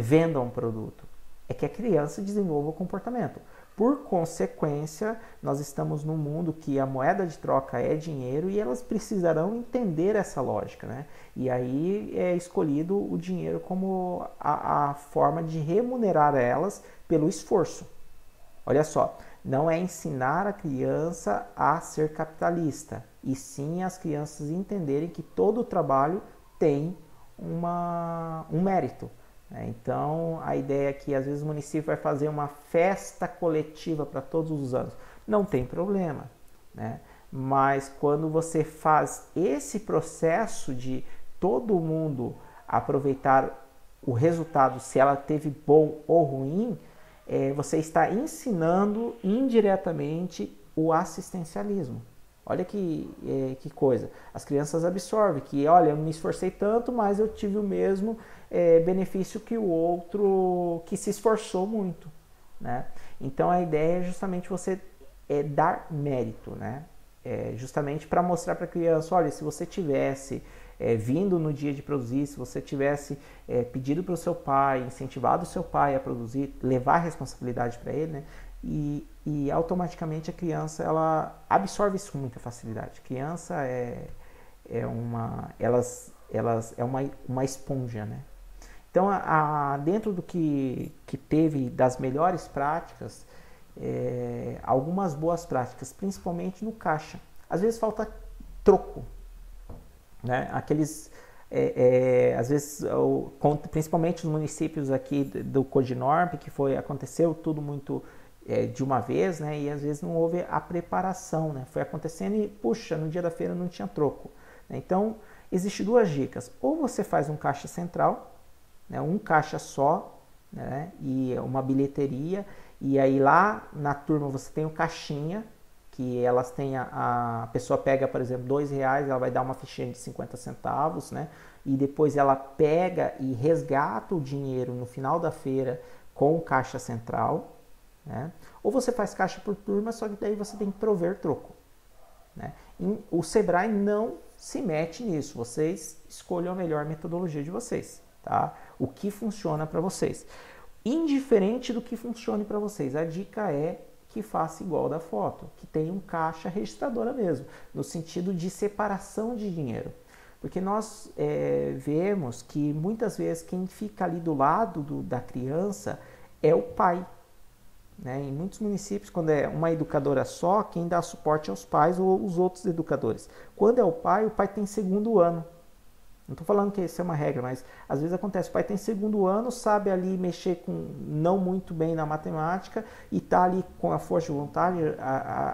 Speaker 1: vendam um produto, é que a criança desenvolva o comportamento. Por consequência, nós estamos num mundo que a moeda de troca é dinheiro e elas precisarão entender essa lógica, né? E aí é escolhido o dinheiro como a forma de remunerar elas pelo esforço. Olha só, não é ensinar a criança a ser capitalista, e sim as crianças entenderem que todo o trabalho tem um mérito. Então, a ideia é que às vezes o município vai fazer uma festa coletiva para todos os anos. Não tem problema, né? Mas quando você faz esse processo de todo mundo aproveitar o resultado, se ela teve bom ou ruim, você está ensinando indiretamente o assistencialismo. Olha que coisa. As crianças absorvem que, olha, eu me esforcei tanto, mas eu tive o mesmo benefício que o outro que se esforçou muito, né? Então a ideia é justamente você dar mérito, né? Justamente para mostrar para a criança, olha, se você tivesse vindo no dia de produzir, se você tivesse pedido para o seu pai, incentivado o seu pai a produzir, levar a responsabilidade para ele, né? E automaticamente a criança ela absorve isso com muita facilidade. A criança uma esponja, né? Então, dentro do que teve das melhores práticas, algumas boas práticas, principalmente no caixa. Às vezes falta troco, né? Aqueles, às vezes, principalmente os municípios aqui do Codinorp, que aconteceu tudo muito de uma vez, né? E às vezes não houve a preparação, né? Foi acontecendo e, puxa, no dia da feira não tinha troco, né? Então, existem duas dicas. Ou você faz um caixa central, né? Um caixa só, né? E uma bilheteria, e aí lá na turma você tem o caixinha, que elas têm a pessoa pega, por exemplo, R$2, ela vai dar uma fichinha de 50 centavos, né? E depois ela pega e resgata o dinheiro no final da feira com o caixa central, né? Ou você faz caixa por turma, só que daí você tem que prover troco, né? O Sebrae não se mete nisso, vocês escolham a melhor metodologia de vocês, tá? O que funciona para vocês. Indiferente do que funcione para vocês, a dica é que faça igual da foto, que tenha um caixa registradora mesmo, no sentido de separação de dinheiro. Porque nós vemos que muitas vezes quem fica ali do lado da criança é o pai, né? Em muitos municípios, quando é uma educadora só, quem dá suporte aos pais ou os outros educadores. Quando é o pai tem segundo ano. Não estou falando que isso é uma regra, mas às vezes acontece. O pai tem segundo ano, sabe ali mexer não muito bem na matemática e está ali com a força de vontade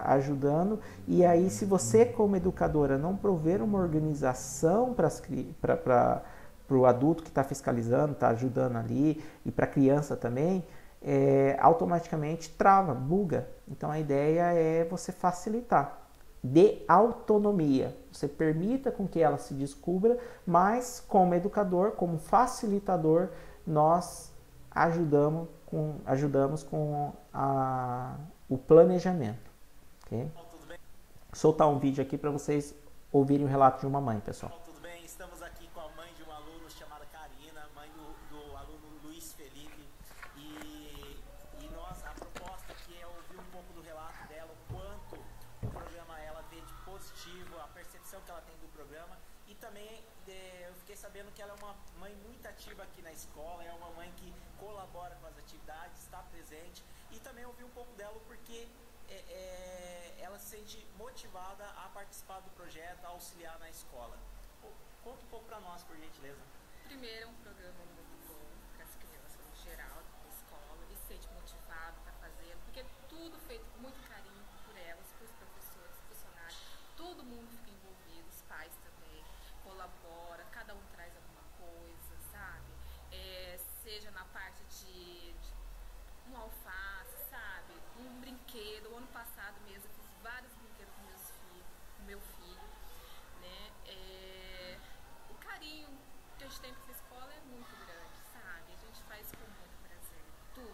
Speaker 1: ajudando. E aí, se você, como educadora, não prover uma organização para o adulto que está fiscalizando, está ajudando ali, e para a criança também, automaticamente trava, buga. Então a ideia é você facilitar. Dê autonomia, você permita com que ela se descubra, mas como educador, como facilitador, nós ajudamos com o planejamento. Okay? Soltar um vídeo aqui para vocês ouvirem o relato de uma mãe, pessoal.
Speaker 7: Tudo bem? Estamos aqui com a mãe de um aluno chamada Karina, mãe do aluno Luiz Felipe, e a proposta aqui é ouvir um pouco do relato dela, o quanto o programa ela vê de positivo, a percepção que ela tem do programa, e também eu fiquei sabendo que ela é uma mãe muito ativa aqui na escola, é uma mãe que colabora com as atividades, está presente, e também ouvir um pouco dela porque ela se sente motivada a participar do projeto, a auxiliar na escola. Conta um pouco para nós, por gentileza.
Speaker 8: Primeiro, é um programa muito bom para as crianças no geral da escola, eles se sentem motivados para fazer, porque é tudo feito com muito carinho por elas, por os professores, funcionários, todo mundo fica envolvido, os pais também, colabora, cada um traz alguma coisa, sabe? Seja na parte de um alface, sabe? Um brinquedo. O ano passado mesmo eu fiz gente tem para essa escola é muito grande, sabe? A gente faz com muito prazer, tudo.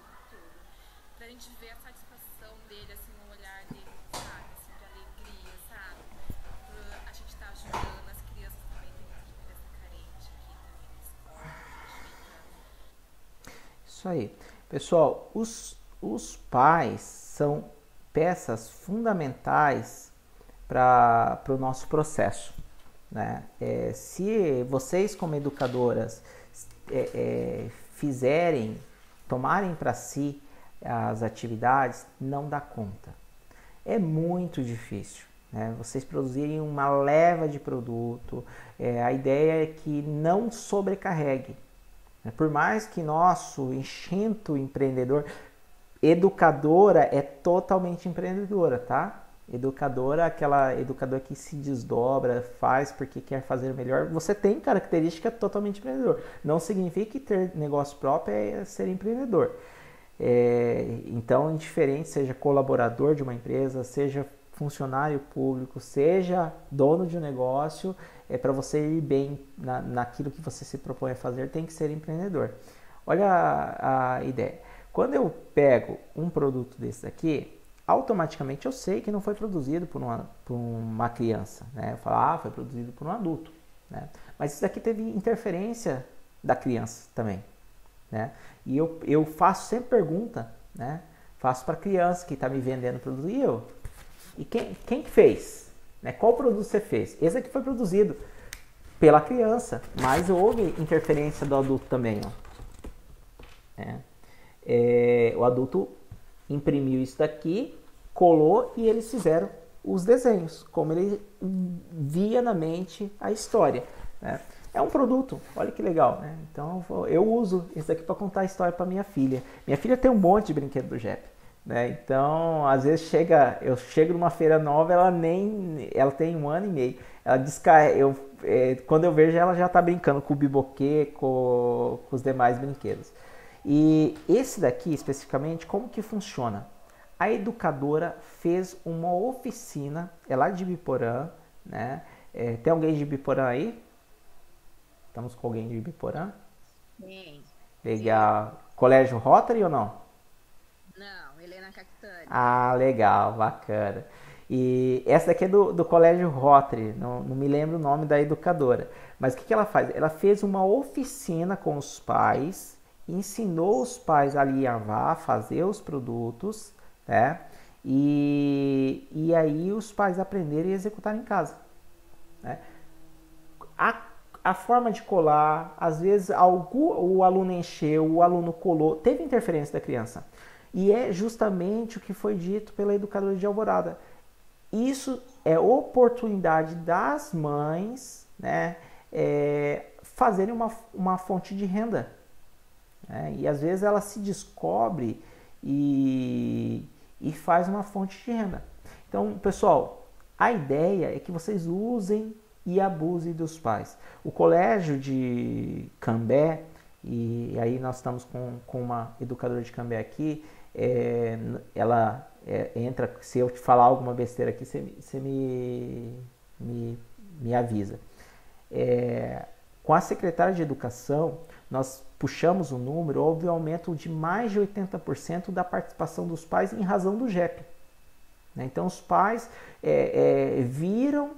Speaker 8: Pra gente ver a satisfação dele, assim, no olhar dele, sabe? Assim, de alegria, sabe? A gente tá ajudando as crianças também, tem muita criança carente aqui também na escola, a gente fica...
Speaker 1: Isso aí. Pessoal, os pais são peças fundamentais para o nosso processo, né? Se vocês como educadoras tomarem para si as atividades, não dá conta. É muito difícil, né? Vocês produzirem uma leva de produto, a ideia é que não sobrecarregue. Por mais que nosso instinto empreendedor, educadora é totalmente empreendedora, tá? Educadora, aquela educadora que se desdobra, faz porque quer fazer melhor. Você tem característica totalmente empreendedor. Não significa que ter negócio próprio é ser empreendedor. Então, indiferente, seja colaborador de uma empresa, seja funcionário público, seja dono de um negócio, para você ir bem naquilo que você se propõe a fazer, tem que ser empreendedor. Olha a ideia. Quando eu pego um produto desse daqui, automaticamente eu sei que não foi produzido por uma criança, né? Eu falo, foi produzido por um adulto, né? Mas isso daqui teve interferência da criança também, né? E eu faço sempre pergunta, né? Faço para a criança que está me vendendo o produto, e quem que fez? Né? Qual produto você fez? Esse aqui foi produzido pela criança, mas houve interferência do adulto também, ó. O adulto imprimiu isso daqui, colou e eles fizeram os desenhos, como ele via na mente a história, né? É um produto, olha que legal, né? Então eu uso isso daqui para contar a história para minha filha. Minha filha tem um monte de brinquedo do JEP, né? Então às vezes eu chego numa feira nova, ela tem 1 ano e meio, ela descarrega, quando eu vejo ela já está brincando com o biboquê, com os demais brinquedos. E esse daqui especificamente, como que funciona? A educadora fez uma oficina, é lá de Ibiporã, né? Tem alguém de Ibiporã aí? Estamos com alguém de Ibiporã?
Speaker 4: Sim.
Speaker 1: Legal. Colégio Rotary ou não?
Speaker 4: Não, Helena Cactani.
Speaker 1: Ah, legal, bacana. E essa daqui é do Colégio Rotary, não me lembro o nome da educadora. Mas o que ela faz? Ela fez uma oficina com os pais, ensinou os pais a alinhavar, a fazer os produtos, né? E aí os pais aprenderam e executaram em casa, né? A forma de colar, às vezes o aluno encheu, o aluno colou, teve interferência da criança. E é justamente o que foi dito pela educadora de Alvorada. Isso é oportunidade das mães, né, fazerem uma fonte de renda. Né? E às vezes ela se descobre e faz uma fonte de renda. Então, pessoal, a ideia é que vocês usem e abusem dos pais. O colégio de Cambé, e aí nós estamos com uma educadora de Cambé aqui, ela entra, se eu te falar alguma besteira aqui, você me avisa. Com a secretária de Educação, nós puxamos o número, houve um aumento de mais de 80% da participação dos pais em razão do JEP. Né? Então os pais viram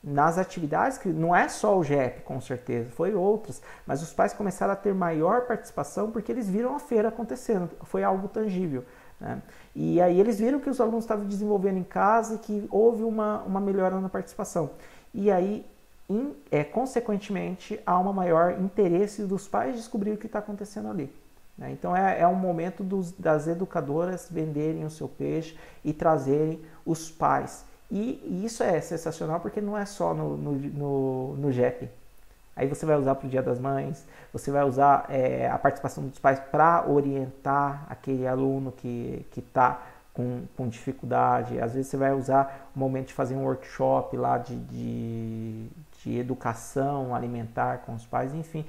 Speaker 1: nas atividades, que não é só o JEP, com certeza, foi outros, mas os pais começaram a ter maior participação porque eles viram a feira acontecendo, foi algo tangível, né? E aí eles viram que os alunos estavam desenvolvendo em casa e que houve uma melhora na participação. E aí, consequentemente, há um maior interesse dos pais de descobrir o que está acontecendo ali. Né? Então é um momento das educadoras venderem o seu peixe e trazerem os pais. E isso é sensacional porque não é só no JEP. Aí você vai usar para o Dia das Mães, você vai usar a participação dos pais para orientar aquele aluno que está com dificuldade. Às vezes você vai usar o momento de fazer um workshop lá de educação alimentar com os pais. Enfim,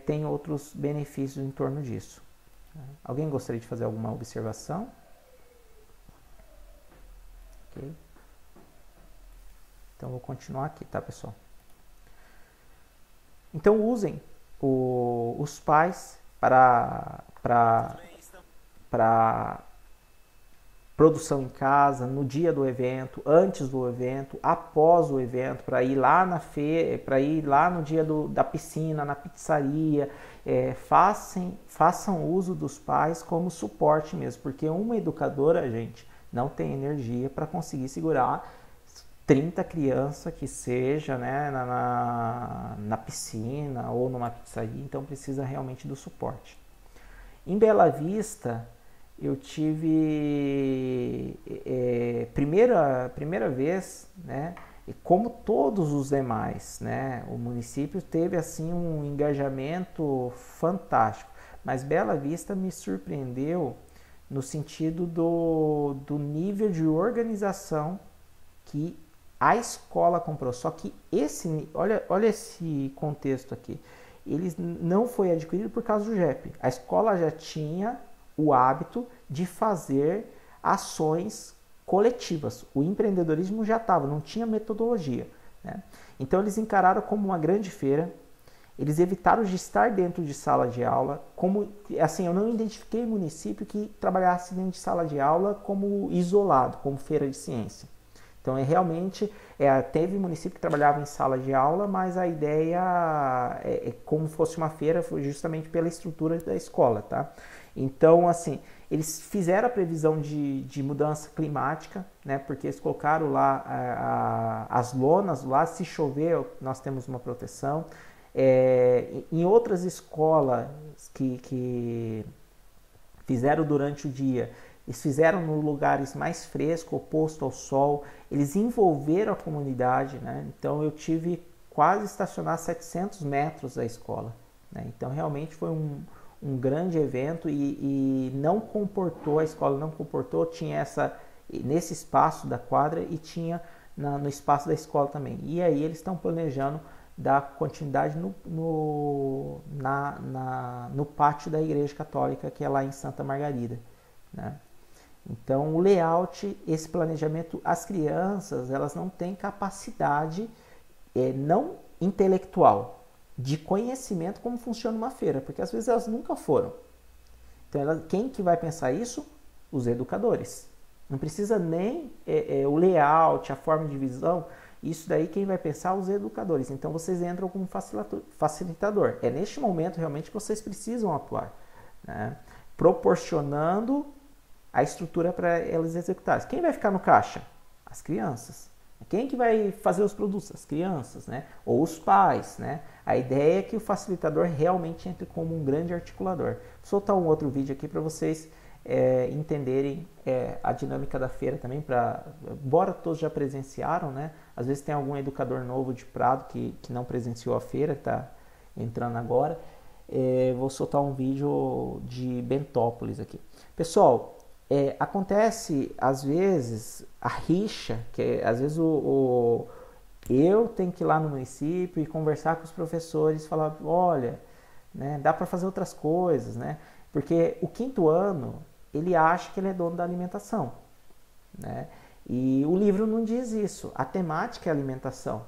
Speaker 1: tem outros benefícios em torno disso. Alguém gostaria de fazer alguma observação? Ok. Então, vou continuar aqui, tá, pessoal? Então, usem os pais para produção em casa, no dia do evento, antes do evento, após o evento, para ir lá na feira, para ir lá no dia da piscina, na pizzaria. Façam uso dos pais como suporte mesmo, porque uma educadora, gente, não tem energia para conseguir segurar 30 crianças que seja, né, na piscina ou numa pizzaria, então precisa realmente do suporte. Em Bela Vista, eu tive primeira vez, né, e como todos os demais, né, o município teve assim um engajamento fantástico, mas Bela Vista me surpreendeu no sentido do nível de organização que a escola comprou. Só que olha esse contexto aqui, ele não foi adquirido por causa do JEP. A escola já tinha o hábito de fazer ações coletivas. O empreendedorismo já estava, não tinha metodologia, né? Então eles encararam como uma grande feira. Eles evitaram de estar dentro de sala de aula. Como assim, eu não identifiquei município que trabalhasse dentro de sala de aula como isolado, como feira de ciência. Então realmente teve município que trabalhava em sala de aula, mas a ideia como fosse uma feira, foi justamente pela estrutura da escola, tá? Então, assim, eles fizeram a previsão de mudança climática, né? Porque eles colocaram lá as lonas, lá se chover nós temos uma proteção. Em outras escolas que fizeram durante o dia, eles fizeram nos lugares mais frescos, oposto ao sol, eles envolveram a comunidade, né? Então eu tive quase estacionar 700 metros da escola, né? Então realmente foi um grande evento e não comportou, a escola não comportou, tinha nesse espaço da quadra e tinha no espaço da escola também. E aí eles estão planejando dar continuidade no pátio da Igreja Católica, que é lá em Santa Margarida, né? Então o layout, esse planejamento, as crianças elas não têm capacidade não intelectual, de conhecimento como funciona uma feira, porque às vezes elas nunca foram. Então quem que vai pensar isso? Os educadores. Não precisa nem o layout, a forma de visão, isso daí quem vai pensar? Os educadores. Então vocês entram como facilitador. É neste momento realmente que vocês precisam atuar, né? Proporcionando a estrutura para elas executarem. Quem vai ficar no caixa? As crianças. Quem que vai fazer os produtos? As crianças, né? Ou os pais, né? A ideia é que o facilitador realmente entre como um grande articulador. Vou soltar um outro vídeo aqui para vocês entenderem a dinâmica da feira também, embora todos já presenciaram, né? Às vezes tem algum educador novo de Prado que não presenciou a feira, que está entrando agora. Vou soltar um vídeo de Bentópolis aqui. Pessoal, acontece às vezes a rixa, que às vezes eu tenho que ir lá no município e conversar com os professores, falar, olha, né, dá para fazer outras coisas, né? Porque o quinto ano, ele acha que ele é dono da alimentação, né? E o livro não diz isso, a temática é alimentação,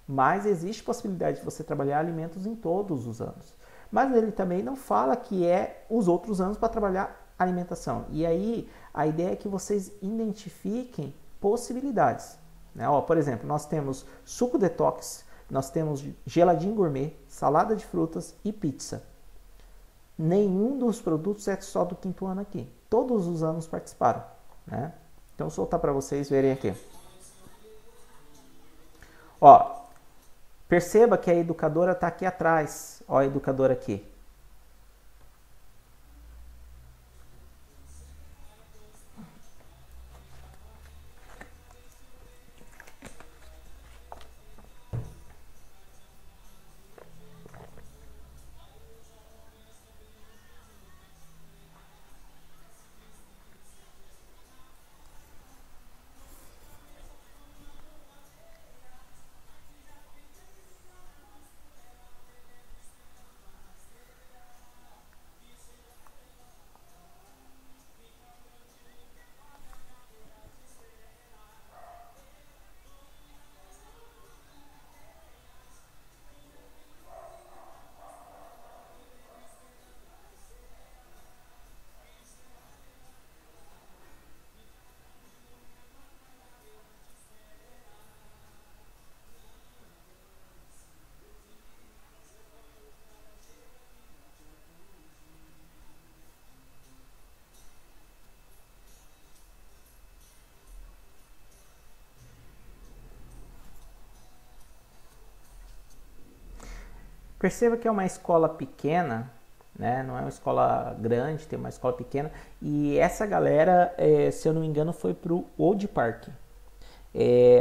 Speaker 1: mas existe possibilidade de você trabalhar alimentos em todos os anos. Mas ele também não fala que os outros anos para trabalhar alimentação. E aí, a ideia é que vocês identifiquem possibilidades, né? Por exemplo, nós temos suco detox, nós temos geladinho gourmet, salada de frutas e pizza. Nenhum dos produtos é só do quinto ano aqui. Todos os anos participaram, né? Então, vou soltar para vocês verem aqui. Perceba que a educadora está aqui atrás. A educadora aqui. Perceba que é uma escola pequena, né? Não é uma escola grande, tem uma escola pequena. E essa galera, se eu não me engano, foi pro Old Park.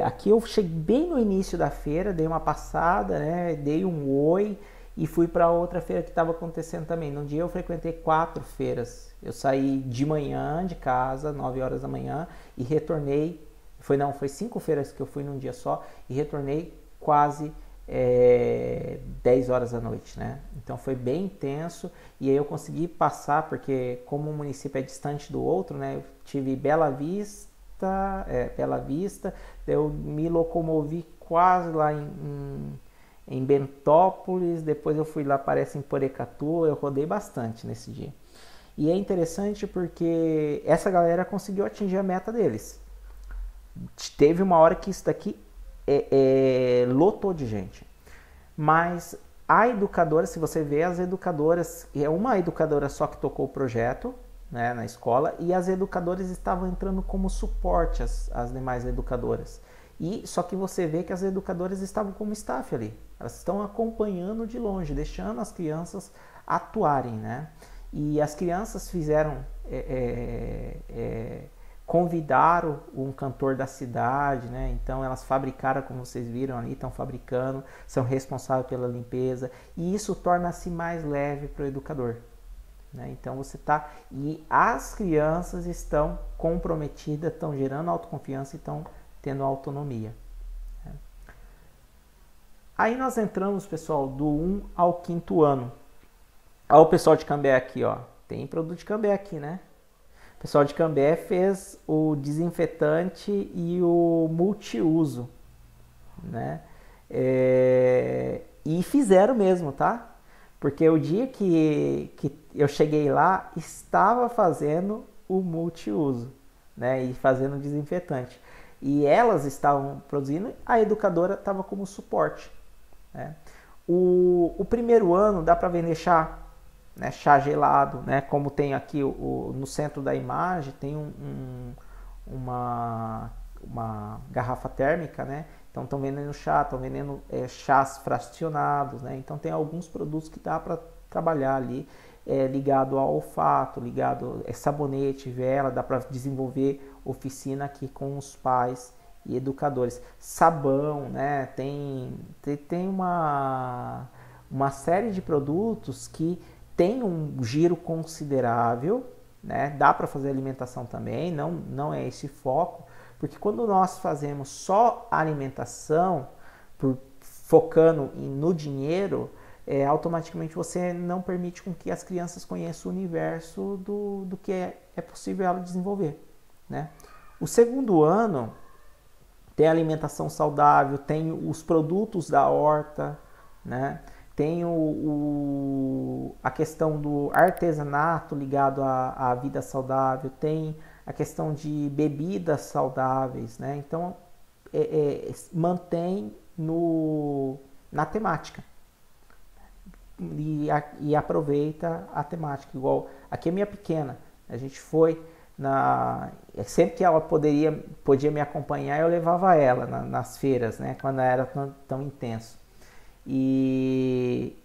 Speaker 1: Aqui eu cheguei bem no início da feira, dei uma passada, né? Dei um oi e fui para outra feira que estava acontecendo também. Num dia eu frequentei 4 feiras. Eu saí de manhã de casa, 9 horas da manhã, e retornei. Foi 5 feiras que eu fui num dia só e retornei quase 10 horas da noite, né? Então foi bem intenso e aí eu consegui passar, porque como o município é distante do outro, né? Eu tive Bela Vista, eu me locomovi quase lá em Bentópolis, depois eu fui lá, parece em Porecatu, eu rodei bastante nesse dia. E é interessante porque essa galera conseguiu atingir a meta deles. Teve uma hora que isso daqui lotou de gente. Mas a educadora, se você vê as educadoras, é uma educadora só que tocou o projeto, né, na escola, e as educadoras estavam entrando como suporte às demais educadoras. E só que você vê que as educadoras estavam como staff ali. Elas estão acompanhando de longe, deixando as crianças atuarem, né? E as crianças fizeram, convidaram um cantor da cidade, né? Então elas fabricaram, como vocês viram ali, estão fabricando, são responsáveis pela limpeza, e isso torna-se mais leve para o educador, né? Então você tá, e as crianças estão comprometidas, estão gerando autoconfiança e estão tendo autonomia, né? Aí nós entramos, pessoal, do 1 ao 5º ano. Olha o pessoal de Cambé aqui, ó. Tem produto de Cambé aqui, né? O pessoal de Cambé fez o desinfetante e o multiuso, né? E fizeram mesmo, tá? Porque o dia que eu cheguei lá, estava fazendo o multiuso, né? E fazendo o desinfetante. E elas estavam produzindo, a educadora estava como suporte, né? O primeiro ano dá para vender chá, né, chá gelado, né, como tem aqui no centro da imagem, tem uma garrafa térmica, né? Então estão vendendo chá, estão vendendo chás fracionados, né? Então tem alguns produtos que dá para trabalhar ali, ligado ao olfato, ligado sabonete, vela, dá para desenvolver oficina aqui com os pais e educadores. Sabão, né? Tem uma série de produtos que tem um giro considerável, né? Dá para fazer alimentação também, não é esse foco, porque quando nós fazemos só alimentação, focando no dinheiro, automaticamente você não permite com que as crianças conheçam o universo do que é possível ela desenvolver, né? O segundo ano tem alimentação saudável, tem os produtos da horta, né? Tem a questão do artesanato ligado à vida saudável, tem a questão de bebidas saudáveis, né? Então, mantém na temática e aproveita a temática. Igual, aqui é minha pequena, a gente foi sempre que ela podia me acompanhar, eu levava ela nas feiras, né? Quando era tão intenso. E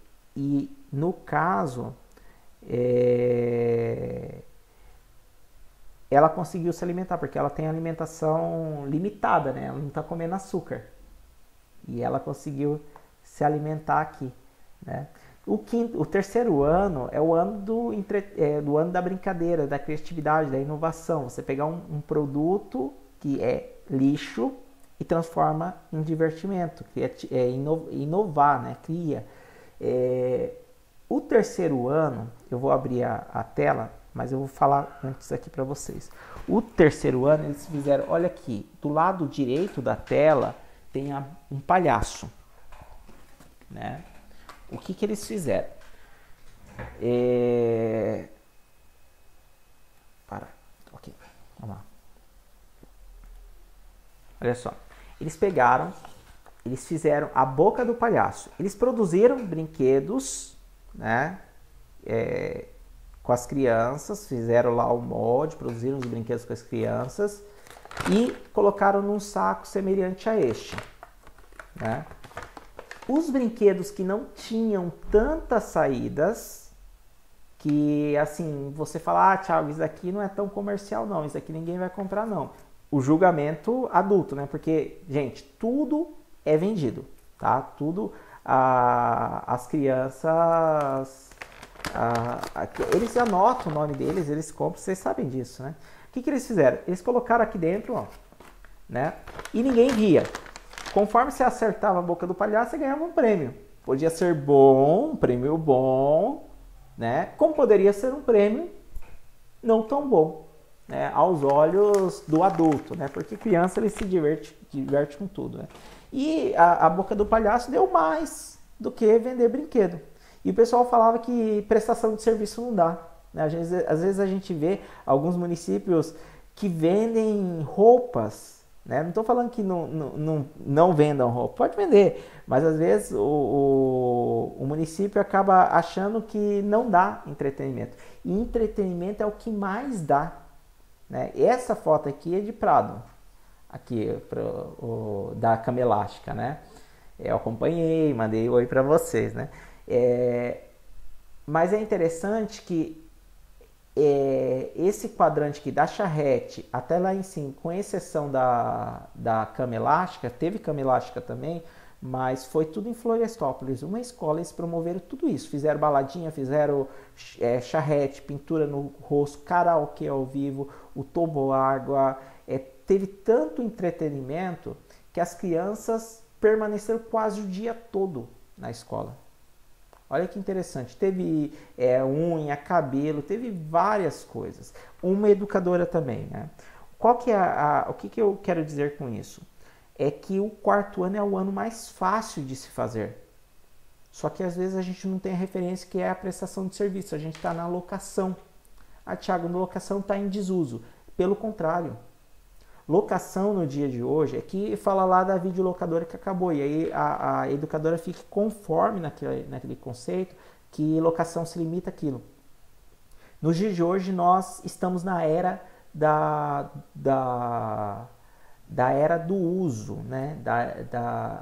Speaker 1: no caso, ela conseguiu se alimentar, porque ela tem alimentação limitada, né? Ela não está comendo açúcar. E ela conseguiu se alimentar aqui, né? O terceiro ano é o ano do ano da brincadeira, da criatividade, da inovação. Você pegar um produto que é lixo e transforma em divertimento, que inovar, né? Cria. O terceiro ano, eu vou abrir a tela, mas eu vou falar antes aqui para vocês. O terceiro ano eles fizeram, olha aqui, do lado direito da tela tem um palhaço, né? O que eles fizeram? Ok, vamos lá. Olha só. Eles pegaram, eles fizeram a boca do palhaço. Eles produziram brinquedos, né, com as crianças, fizeram lá o molde, produziram os brinquedos com as crianças e colocaram num saco semelhante a este, né? Os brinquedos que não tinham tantas saídas, que assim, você fala, Thiago, isso aqui não é tão comercial não, isso aqui ninguém vai comprar não. O julgamento adulto, né? Porque, gente, tudo é vendido, tá? Tudo, as crianças, eles anotam o nome deles, eles compram, vocês sabem disso, né? O que eles fizeram? Eles colocaram aqui dentro, ó, né? E ninguém via. Conforme você acertava a boca do palhaço, você ganhava um prêmio. Podia ser bom, um prêmio bom, né? Como poderia ser um prêmio não tão bom, né? Aos olhos do adulto, né? Porque criança ele se diverte com tudo, né? E a boca do palhaço deu mais do que vender brinquedo. E o pessoal falava que prestação de serviço não dá, né? Às vezes a gente vê alguns municípios que vendem roupas, né? Não estou falando que não vendam roupa, pode vender, mas às vezes o município acaba achando que não dá entretenimento. E entretenimento é o que mais dá, né? Essa foto aqui é de Prado, aqui da cama elástica, né? Eu acompanhei, mandei oi para vocês, né? Mas é interessante que esse quadrante aqui da charrete até lá em cima, com exceção da cama elástica, teve cama elástica também, mas foi tudo em Florestópolis, uma escola. Eles promoveram tudo isso, fizeram baladinha, fizeram charrete, pintura no rosto, karaokê ao vivo, o toboágua, teve tanto entretenimento que as crianças permaneceram quase o dia todo na escola. Olha que interessante, teve unha, cabelo, teve várias coisas. Uma educadora também, né? Qual que é o que eu quero dizer com isso? É que o quarto ano é o ano mais fácil de se fazer. Só que às vezes a gente não tem a referência que é a prestação de serviço, a gente está na locação. Thiago, a locação está em desuso. Pelo contrário. Locação no dia de hoje é que fala lá da videolocadora que acabou, e aí a educadora fica conforme naquele conceito que locação se limita àquilo. Nos dias de hoje nós estamos na era da era do uso, né?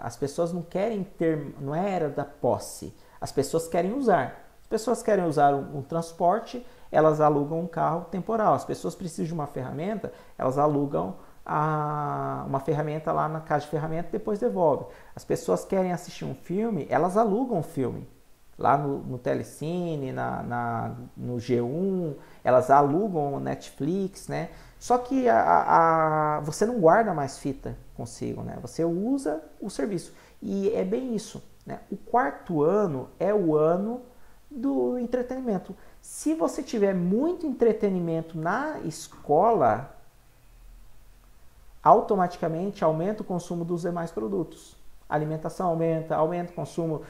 Speaker 1: As pessoas não querem ter, não é era da posse, as pessoas querem usar. As pessoas querem usar um transporte, elas alugam um carro temporal. As pessoas precisam de uma ferramenta, elas alugam uma ferramenta lá na casa de ferramenta e depois devolve. As pessoas querem assistir um filme, elas alugam um filme lá no Telecine, no G1, elas alugam o Netflix, né? Só que você não guarda mais fita consigo, né? Você usa o serviço. E é bem isso, né? O quarto ano é o ano do entretenimento. Se você tiver muito entretenimento na escola, automaticamente aumenta o consumo dos demais produtos. A alimentação aumenta o consumo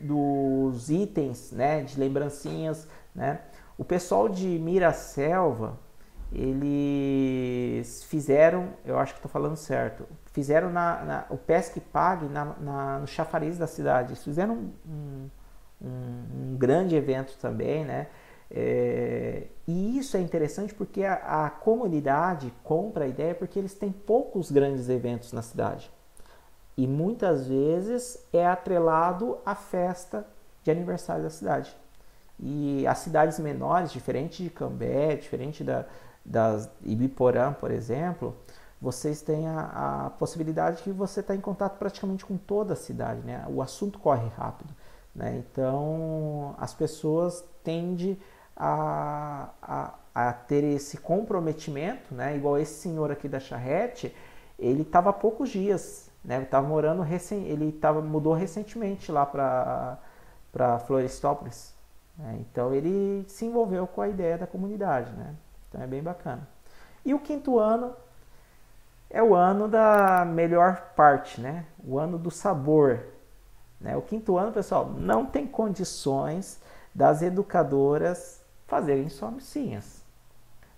Speaker 1: dos itens, né, de lembrancinhas, né? O pessoal de Miraselva, eles fizeram, eu acho que estou falando certo, fizeram o Pesque Pague no chafariz da cidade. Eles fizeram um grande evento também, né? E isso é interessante porque a comunidade compra a ideia porque eles têm poucos grandes eventos na cidade. E muitas vezes é atrelado à festa de aniversário da cidade. E as cidades menores, diferente de Cambé, diferente das Ibiporã, por exemplo, vocês têm a possibilidade que você está em contato praticamente com toda a cidade, né? O assunto corre rápido, né? Então as pessoas tendem a ter esse comprometimento, né? Igual esse senhor aqui da charrete, ele estava há poucos dias, né? Ele mudou recentemente lá para Florestópolis, né? Então ele se envolveu com a ideia da comunidade, né? Então é bem bacana. E o quinto ano é o ano da melhor parte, né? O ano do sabor, né? O quinto ano, pessoal, não tem condições das educadoras fazerem só massinhas.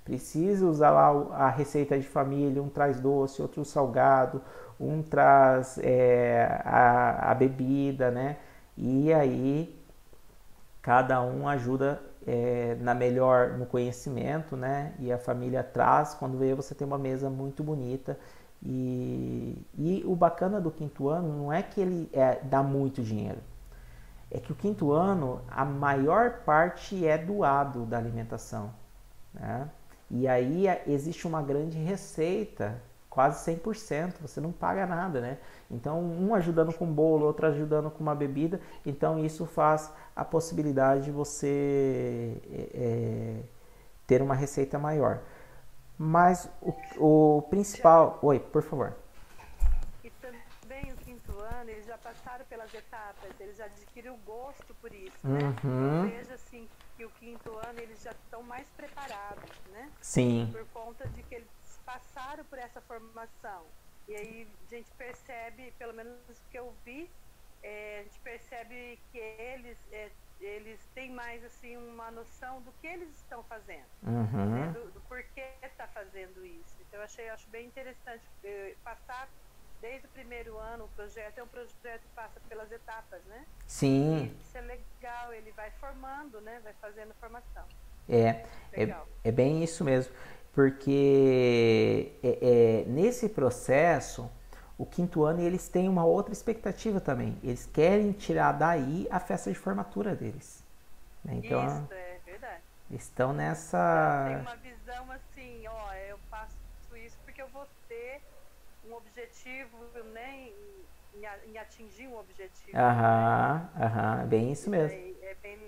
Speaker 1: Precisa usar lá a receita de família, um traz doce, outro salgado, um traz a bebida, né? E aí cada um ajuda no conhecimento, né? E a família traz, quando vê, você tem uma mesa muito bonita E o bacana do quinto ano não é que ele dá muito dinheiro. É que o quinto ano, a maior parte é doado da alimentação, né? E aí existe uma grande receita, quase 100%, você não paga nada, né? Então, um ajudando com bolo, outro ajudando com uma bebida, então isso faz a possibilidade de você ter uma receita maior. Mas o principal... Oi, por favor.
Speaker 2: E também o quinto ano, eles já passaram pelas etapas, eles já adquiriram o gosto por isso, né? Eu vejo assim que o quinto ano eles já estão mais preparados, né?
Speaker 1: Sim.
Speaker 2: Por conta de que eles passaram por essa formação. E aí a gente percebe, pelo menos o que eu vi, a gente percebe que eles têm mais assim uma noção do que eles estão fazendo, né? do porquê está fazendo isso. Então eu acho bem interessante passar desde o primeiro ano. O projeto é um projeto que passa pelas etapas, né?
Speaker 1: Sim.
Speaker 2: E isso é legal, ele vai formando, né? Vai fazendo formação.
Speaker 1: É bem isso mesmo, porque nesse processo, o quinto ano, eles têm uma outra expectativa também. Eles querem tirar daí a festa de formatura deles, né? Então,
Speaker 2: isso, é verdade.
Speaker 1: Estão nessa...
Speaker 2: Tem uma visão assim, ó, eu faço isso porque eu vou ter um objetivo, né, em atingir um objetivo.
Speaker 1: Bem isso mesmo.
Speaker 2: É bem...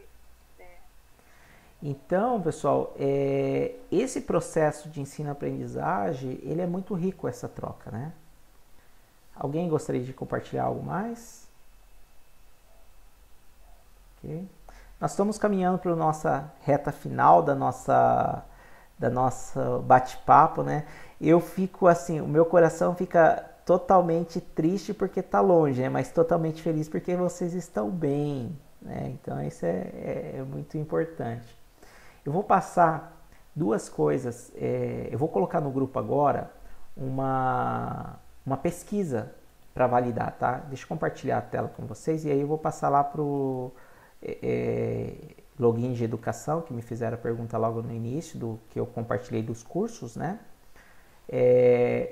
Speaker 1: Então, pessoal, esse processo de ensino-aprendizagem, ele é muito rico, essa troca, né? Alguém gostaria de compartilhar algo mais? Okay. Nós estamos caminhando para a nossa reta final da nossa bate-papo, né? Eu fico assim, o meu coração fica totalmente triste porque está longe, né? Mas totalmente feliz porque vocês estão bem, né? Então isso é muito importante. Eu vou passar duas coisas. Eu vou colocar no grupo agora uma pesquisa para validar, tá? Deixa eu compartilhar a tela com vocês e aí eu vou passar lá para o login de educação, que me fizeram a pergunta logo no início, do que eu compartilhei dos cursos, né?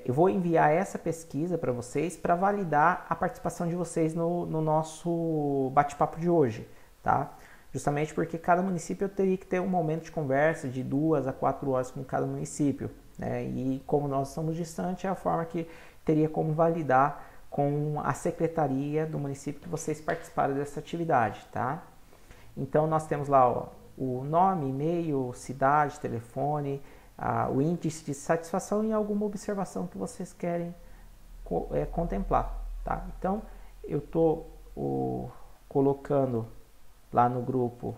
Speaker 1: Eu vou enviar essa pesquisa para vocês para validar a participação de vocês no nosso bate-papo de hoje, tá? Justamente porque cada município teria que ter um momento de conversa de 2 a 4 horas com cada município, né? E como nós estamos distantes, é a forma que teria como validar com a secretaria do município que vocês participaram dessa atividade, tá? Então nós temos lá, ó, o nome, e-mail, cidade, telefone, o índice de satisfação e alguma observação que vocês querem contemplar, tá? Então eu estou colocando lá no grupo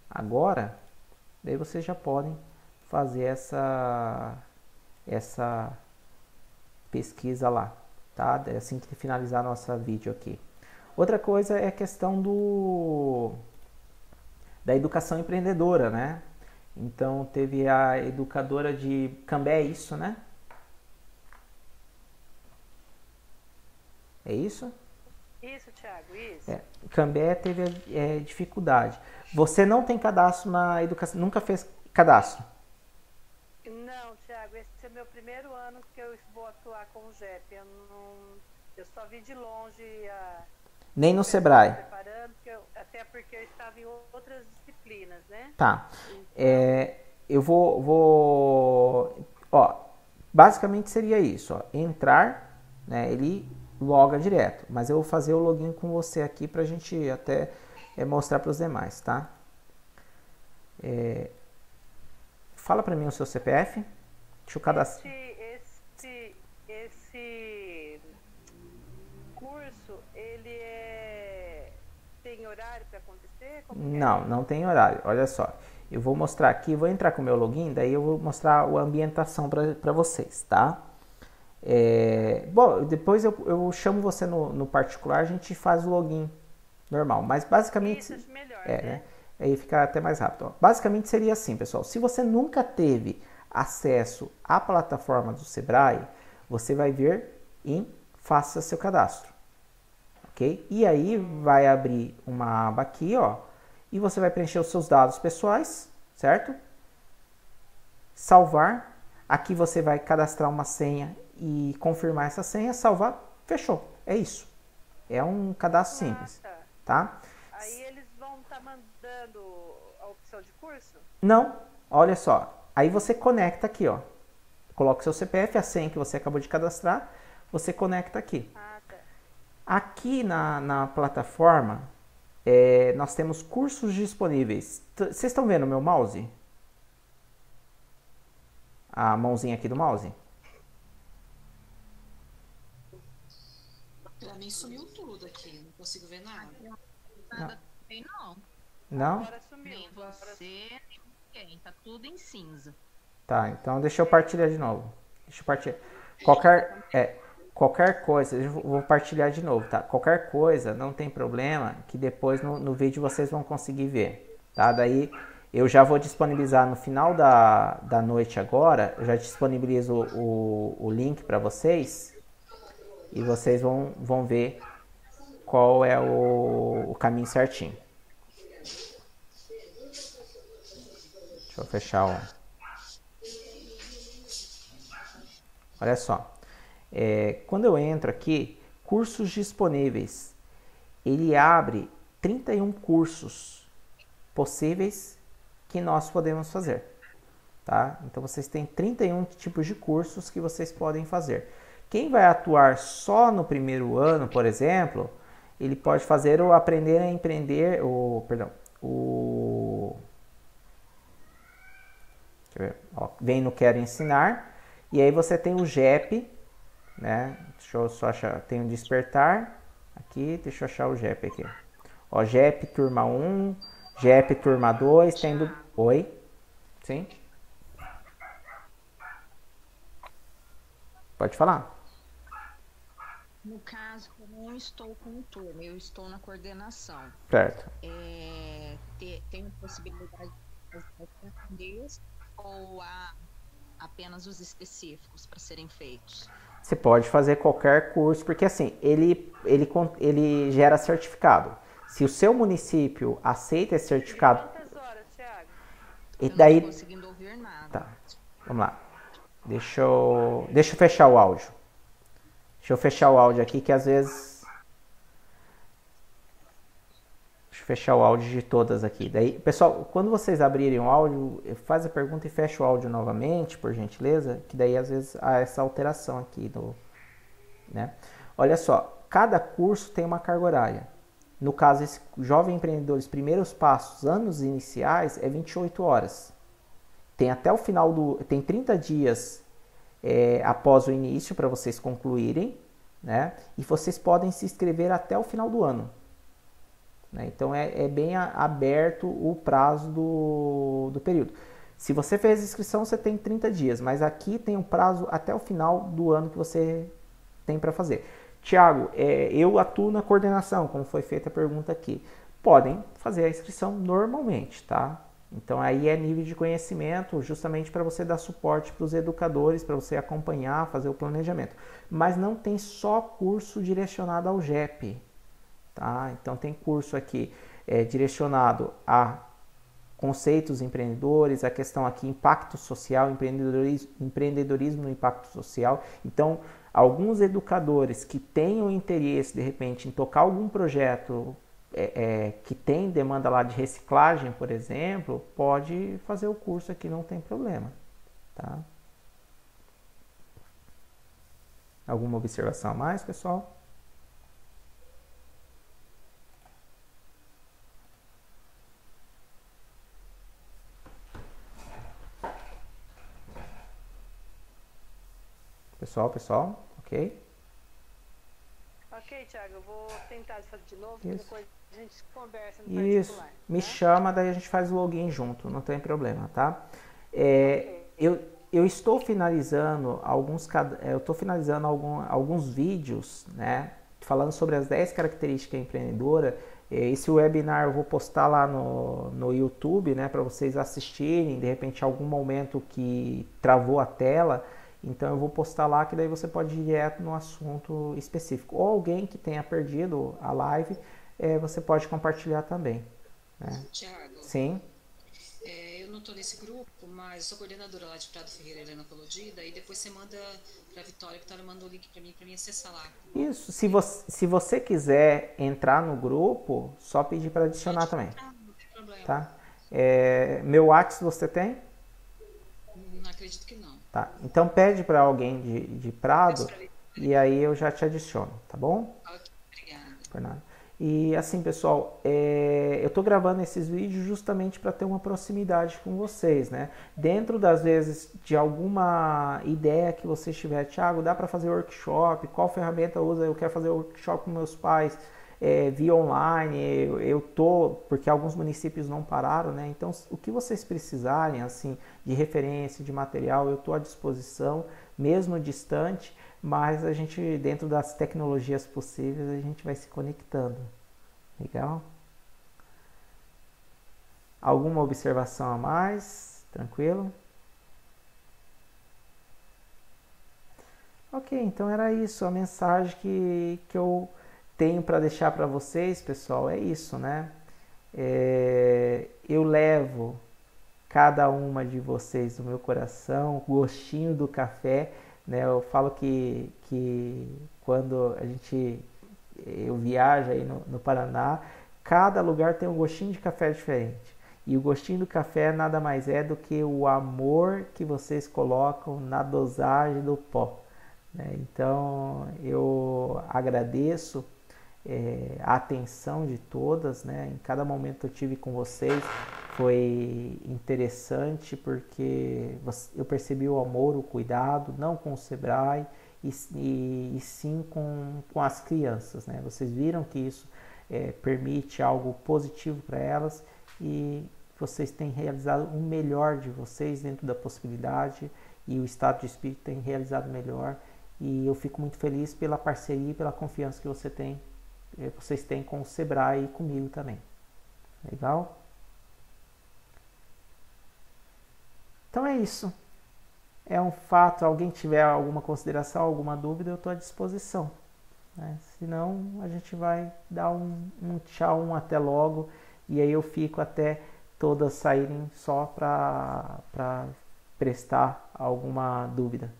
Speaker 1: agora, daí vocês já podem fazer essa pesquisa lá, tá? Assim que finalizar a nossa vídeo aqui. Outra coisa é a questão da educação empreendedora, né? Então teve a educadora de Cambé, é isso, né? É isso?
Speaker 2: Isso, Thiago, isso.
Speaker 1: Cambé teve dificuldade. Você não tem cadastro na educação, nunca fez cadastro?
Speaker 2: Não, Thiago, esse é meu primeiro ano que eu vou atuar com o JEP. Eu só vi de longe
Speaker 1: nem no Sebrae.
Speaker 2: Até porque eu estava em outras disciplinas, né?
Speaker 1: Tá. Eu vou... Ó, basicamente seria isso, ó. Entrar, né, ele loga direto. Mas eu vou fazer o login com você aqui pra gente até mostrar para os demais, tá? Fala pra mim o seu CPF. Deixa eu cadastrar.
Speaker 2: Esse curso, ele tem horário para acontecer?
Speaker 1: Não tem horário. Olha só. Eu vou mostrar aqui, vou entrar com o meu login, daí eu vou mostrar a ambientação para vocês, tá? Bom, depois eu chamo você no particular, a gente faz o login normal, mas basicamente...
Speaker 2: Isso, acho melhor, né?
Speaker 1: Aí fica até mais rápido. Ó. Basicamente seria assim, pessoal, se você nunca teve acesso à plataforma do Sebrae, você vai vir em Faça Seu Cadastro, ok? E aí vai abrir uma aba aqui, ó, e você vai preencher os seus dados pessoais, certo? Salvar. Aqui você vai cadastrar uma senha e confirmar essa senha, salvar, fechou. É isso. É um cadastro simples, tá?
Speaker 2: Aí eles vão estar mandando a opção de curso?
Speaker 1: Não, olha só. Aí você conecta aqui, ó. Coloca o seu CPF, a senha que você acabou de cadastrar, você conecta aqui. Aqui na plataforma, nós temos cursos disponíveis. Vocês estão vendo o meu mouse? A mãozinha aqui do mouse?
Speaker 6: Pra mim sumiu tudo aqui, não consigo ver nada.
Speaker 9: Nada tem, não.
Speaker 1: Não?
Speaker 2: Agora sumiu.
Speaker 9: Nem você, nem ninguém. Tá tudo em cinza.
Speaker 1: Tá, então deixa eu partilhar de novo. Deixa eu partilhar. Qualquer coisa, eu vou partilhar de novo, tá? Qualquer coisa, não tem problema, que depois no vídeo vocês vão conseguir ver, tá? Daí eu já vou disponibilizar no final da noite agora, eu já disponibilizo o link para vocês e vocês vão ver qual é o caminho certinho. Deixa eu fechar o... Olha só, quando eu entro aqui, cursos disponíveis, ele abre 31 cursos possíveis que nós podemos fazer, tá? Então vocês têm 31 tipos de cursos que vocês podem fazer. Quem vai atuar só no primeiro ano, por exemplo, ele pode fazer o Aprender a Empreender, deixa eu ver, ó, vem no Quero Ensinar, e aí você tem o GEP, né? Deixa eu só achar, tem o Despertar, aqui, deixa eu achar o GEP aqui. Ó, GEP Turma 1, GEP Turma 2, tem do... Oi? Sim? Pode falar.
Speaker 9: No caso, eu não estou com o turno, eu estou na coordenação.
Speaker 1: Certo.
Speaker 9: Tem possibilidade de fazer ou há apenas os específicos para serem feitos?
Speaker 1: Você pode fazer qualquer curso, porque assim, ele gera certificado. Se o seu município aceita esse certificado...
Speaker 2: Quantas horas, Thiago?
Speaker 1: E daí...
Speaker 9: não estou conseguindo ouvir nada.
Speaker 1: Tá, vamos lá. Deixa eu fechar o áudio. Deixa eu fechar o áudio aqui, que às vezes... Deixa eu fechar o áudio de todas aqui. Daí, pessoal, quando vocês abrirem o áudio, faz a pergunta e fecha o áudio novamente, por gentileza, que daí às vezes há essa alteração aqui, né? Olha só, cada curso tem uma carga horária. No caso, esse Jovem Empreendedores Primeiros Passos, anos iniciais, é 28 horas. Tem até o final tem 30 dias após o início para vocês concluírem, né? E vocês podem se inscrever até o final do ano. Né? Então é bem aberto o prazo do período. Se você fez a inscrição, você tem 30 dias, mas aqui tem um prazo até o final do ano que você tem para fazer. Tiago, eu atuo na coordenação, como foi feita a pergunta aqui. Podem fazer a inscrição normalmente, tá? Então aí é nível de conhecimento, justamente para você dar suporte para os educadores, para você acompanhar, fazer o planejamento. Mas não tem só curso direcionado ao GEP. Tá? Então tem curso aqui direcionado a conceitos empreendedores, a questão aqui impacto social, empreendedorismo no impacto social. Então alguns educadores que tenham interesse de repente em tocar algum projeto que tem demanda lá de reciclagem, por exemplo, pode fazer o curso aqui, não tem problema. Tá? Alguma observação a mais, pessoal? Pessoal, ok?
Speaker 2: Ok, Thiago, eu vou tentar fazer de novo,
Speaker 1: Isso.
Speaker 2: depois a gente conversa no
Speaker 1: Isso,
Speaker 2: particular.
Speaker 1: me
Speaker 2: tá?
Speaker 1: chama, daí a gente faz o login junto, não tem problema, tá? Eu estou finalizando alguns vídeos, né, falando sobre as 10 características empreendedoras. Esse webinar eu vou postar lá no YouTube, né, para vocês assistirem, de repente algum momento que travou a tela. Então eu vou postar lá, que daí você pode ir direto no assunto específico. Ou alguém que tenha perdido a live, você pode compartilhar também. Né?
Speaker 6: Tiago,
Speaker 1: Sim.
Speaker 6: Eu eu não estou nesse grupo, mas sou coordenadora lá de Prado Ferreira, Helena Colodida, e depois você manda para a Vitória manda o link para mim acessar lá.
Speaker 1: Isso, se você quiser entrar no grupo, só pedir para adicionar também.
Speaker 6: Não tem problema.
Speaker 1: Tá? Meu WhatsApp você tem?
Speaker 6: Acredito que não.
Speaker 1: Tá, então pede para alguém de Prado e aí eu já te adiciono, tá bom?
Speaker 6: Ok, obrigada.
Speaker 1: Por nada. E assim, pessoal, eu tô gravando esses vídeos justamente para ter uma proximidade com vocês, né? Dentro das vezes de alguma ideia que você tiver, Thiago, dá para fazer workshop? Qual ferramenta usa? Eu quero fazer workshop com meus pais via online. Porque alguns municípios não pararam, né? Então, o que vocês precisarem, assim, de referência, de material, eu tô à disposição, mesmo distante. Mas a gente, dentro das tecnologias possíveis, a gente vai se conectando. Legal? Alguma observação a mais? Tranquilo? Ok, então era isso. A mensagem que eu tenho para deixar para vocês, pessoal, é isso, né? Eu levo cada uma de vocês no meu coração, o gostinho do café. Né, eu falo que quando eu viajo aí no Paraná, cada lugar tem um gostinho de café diferente. E o gostinho do café nada mais é do que o amor que vocês colocam na dosagem do pó. Né? Então eu agradeço a atenção de todas, né? Em cada momento que eu tive com vocês foi interessante porque eu percebi o amor, o cuidado, não com o Sebrae e sim com as crianças, né? Vocês viram que isso permite algo positivo para elas e vocês têm realizado o melhor de vocês dentro da possibilidade e o estado de espírito tem realizado melhor e eu fico muito feliz pela parceria e pela confiança que vocês têm com o Sebrae e comigo também. Legal? Então é isso. É um fato. Alguém tiver alguma consideração, alguma dúvida, eu estou à disposição. Né? Senão a gente vai dar um tchau, um até logo. E aí eu fico até todas saírem só para prestar alguma dúvida.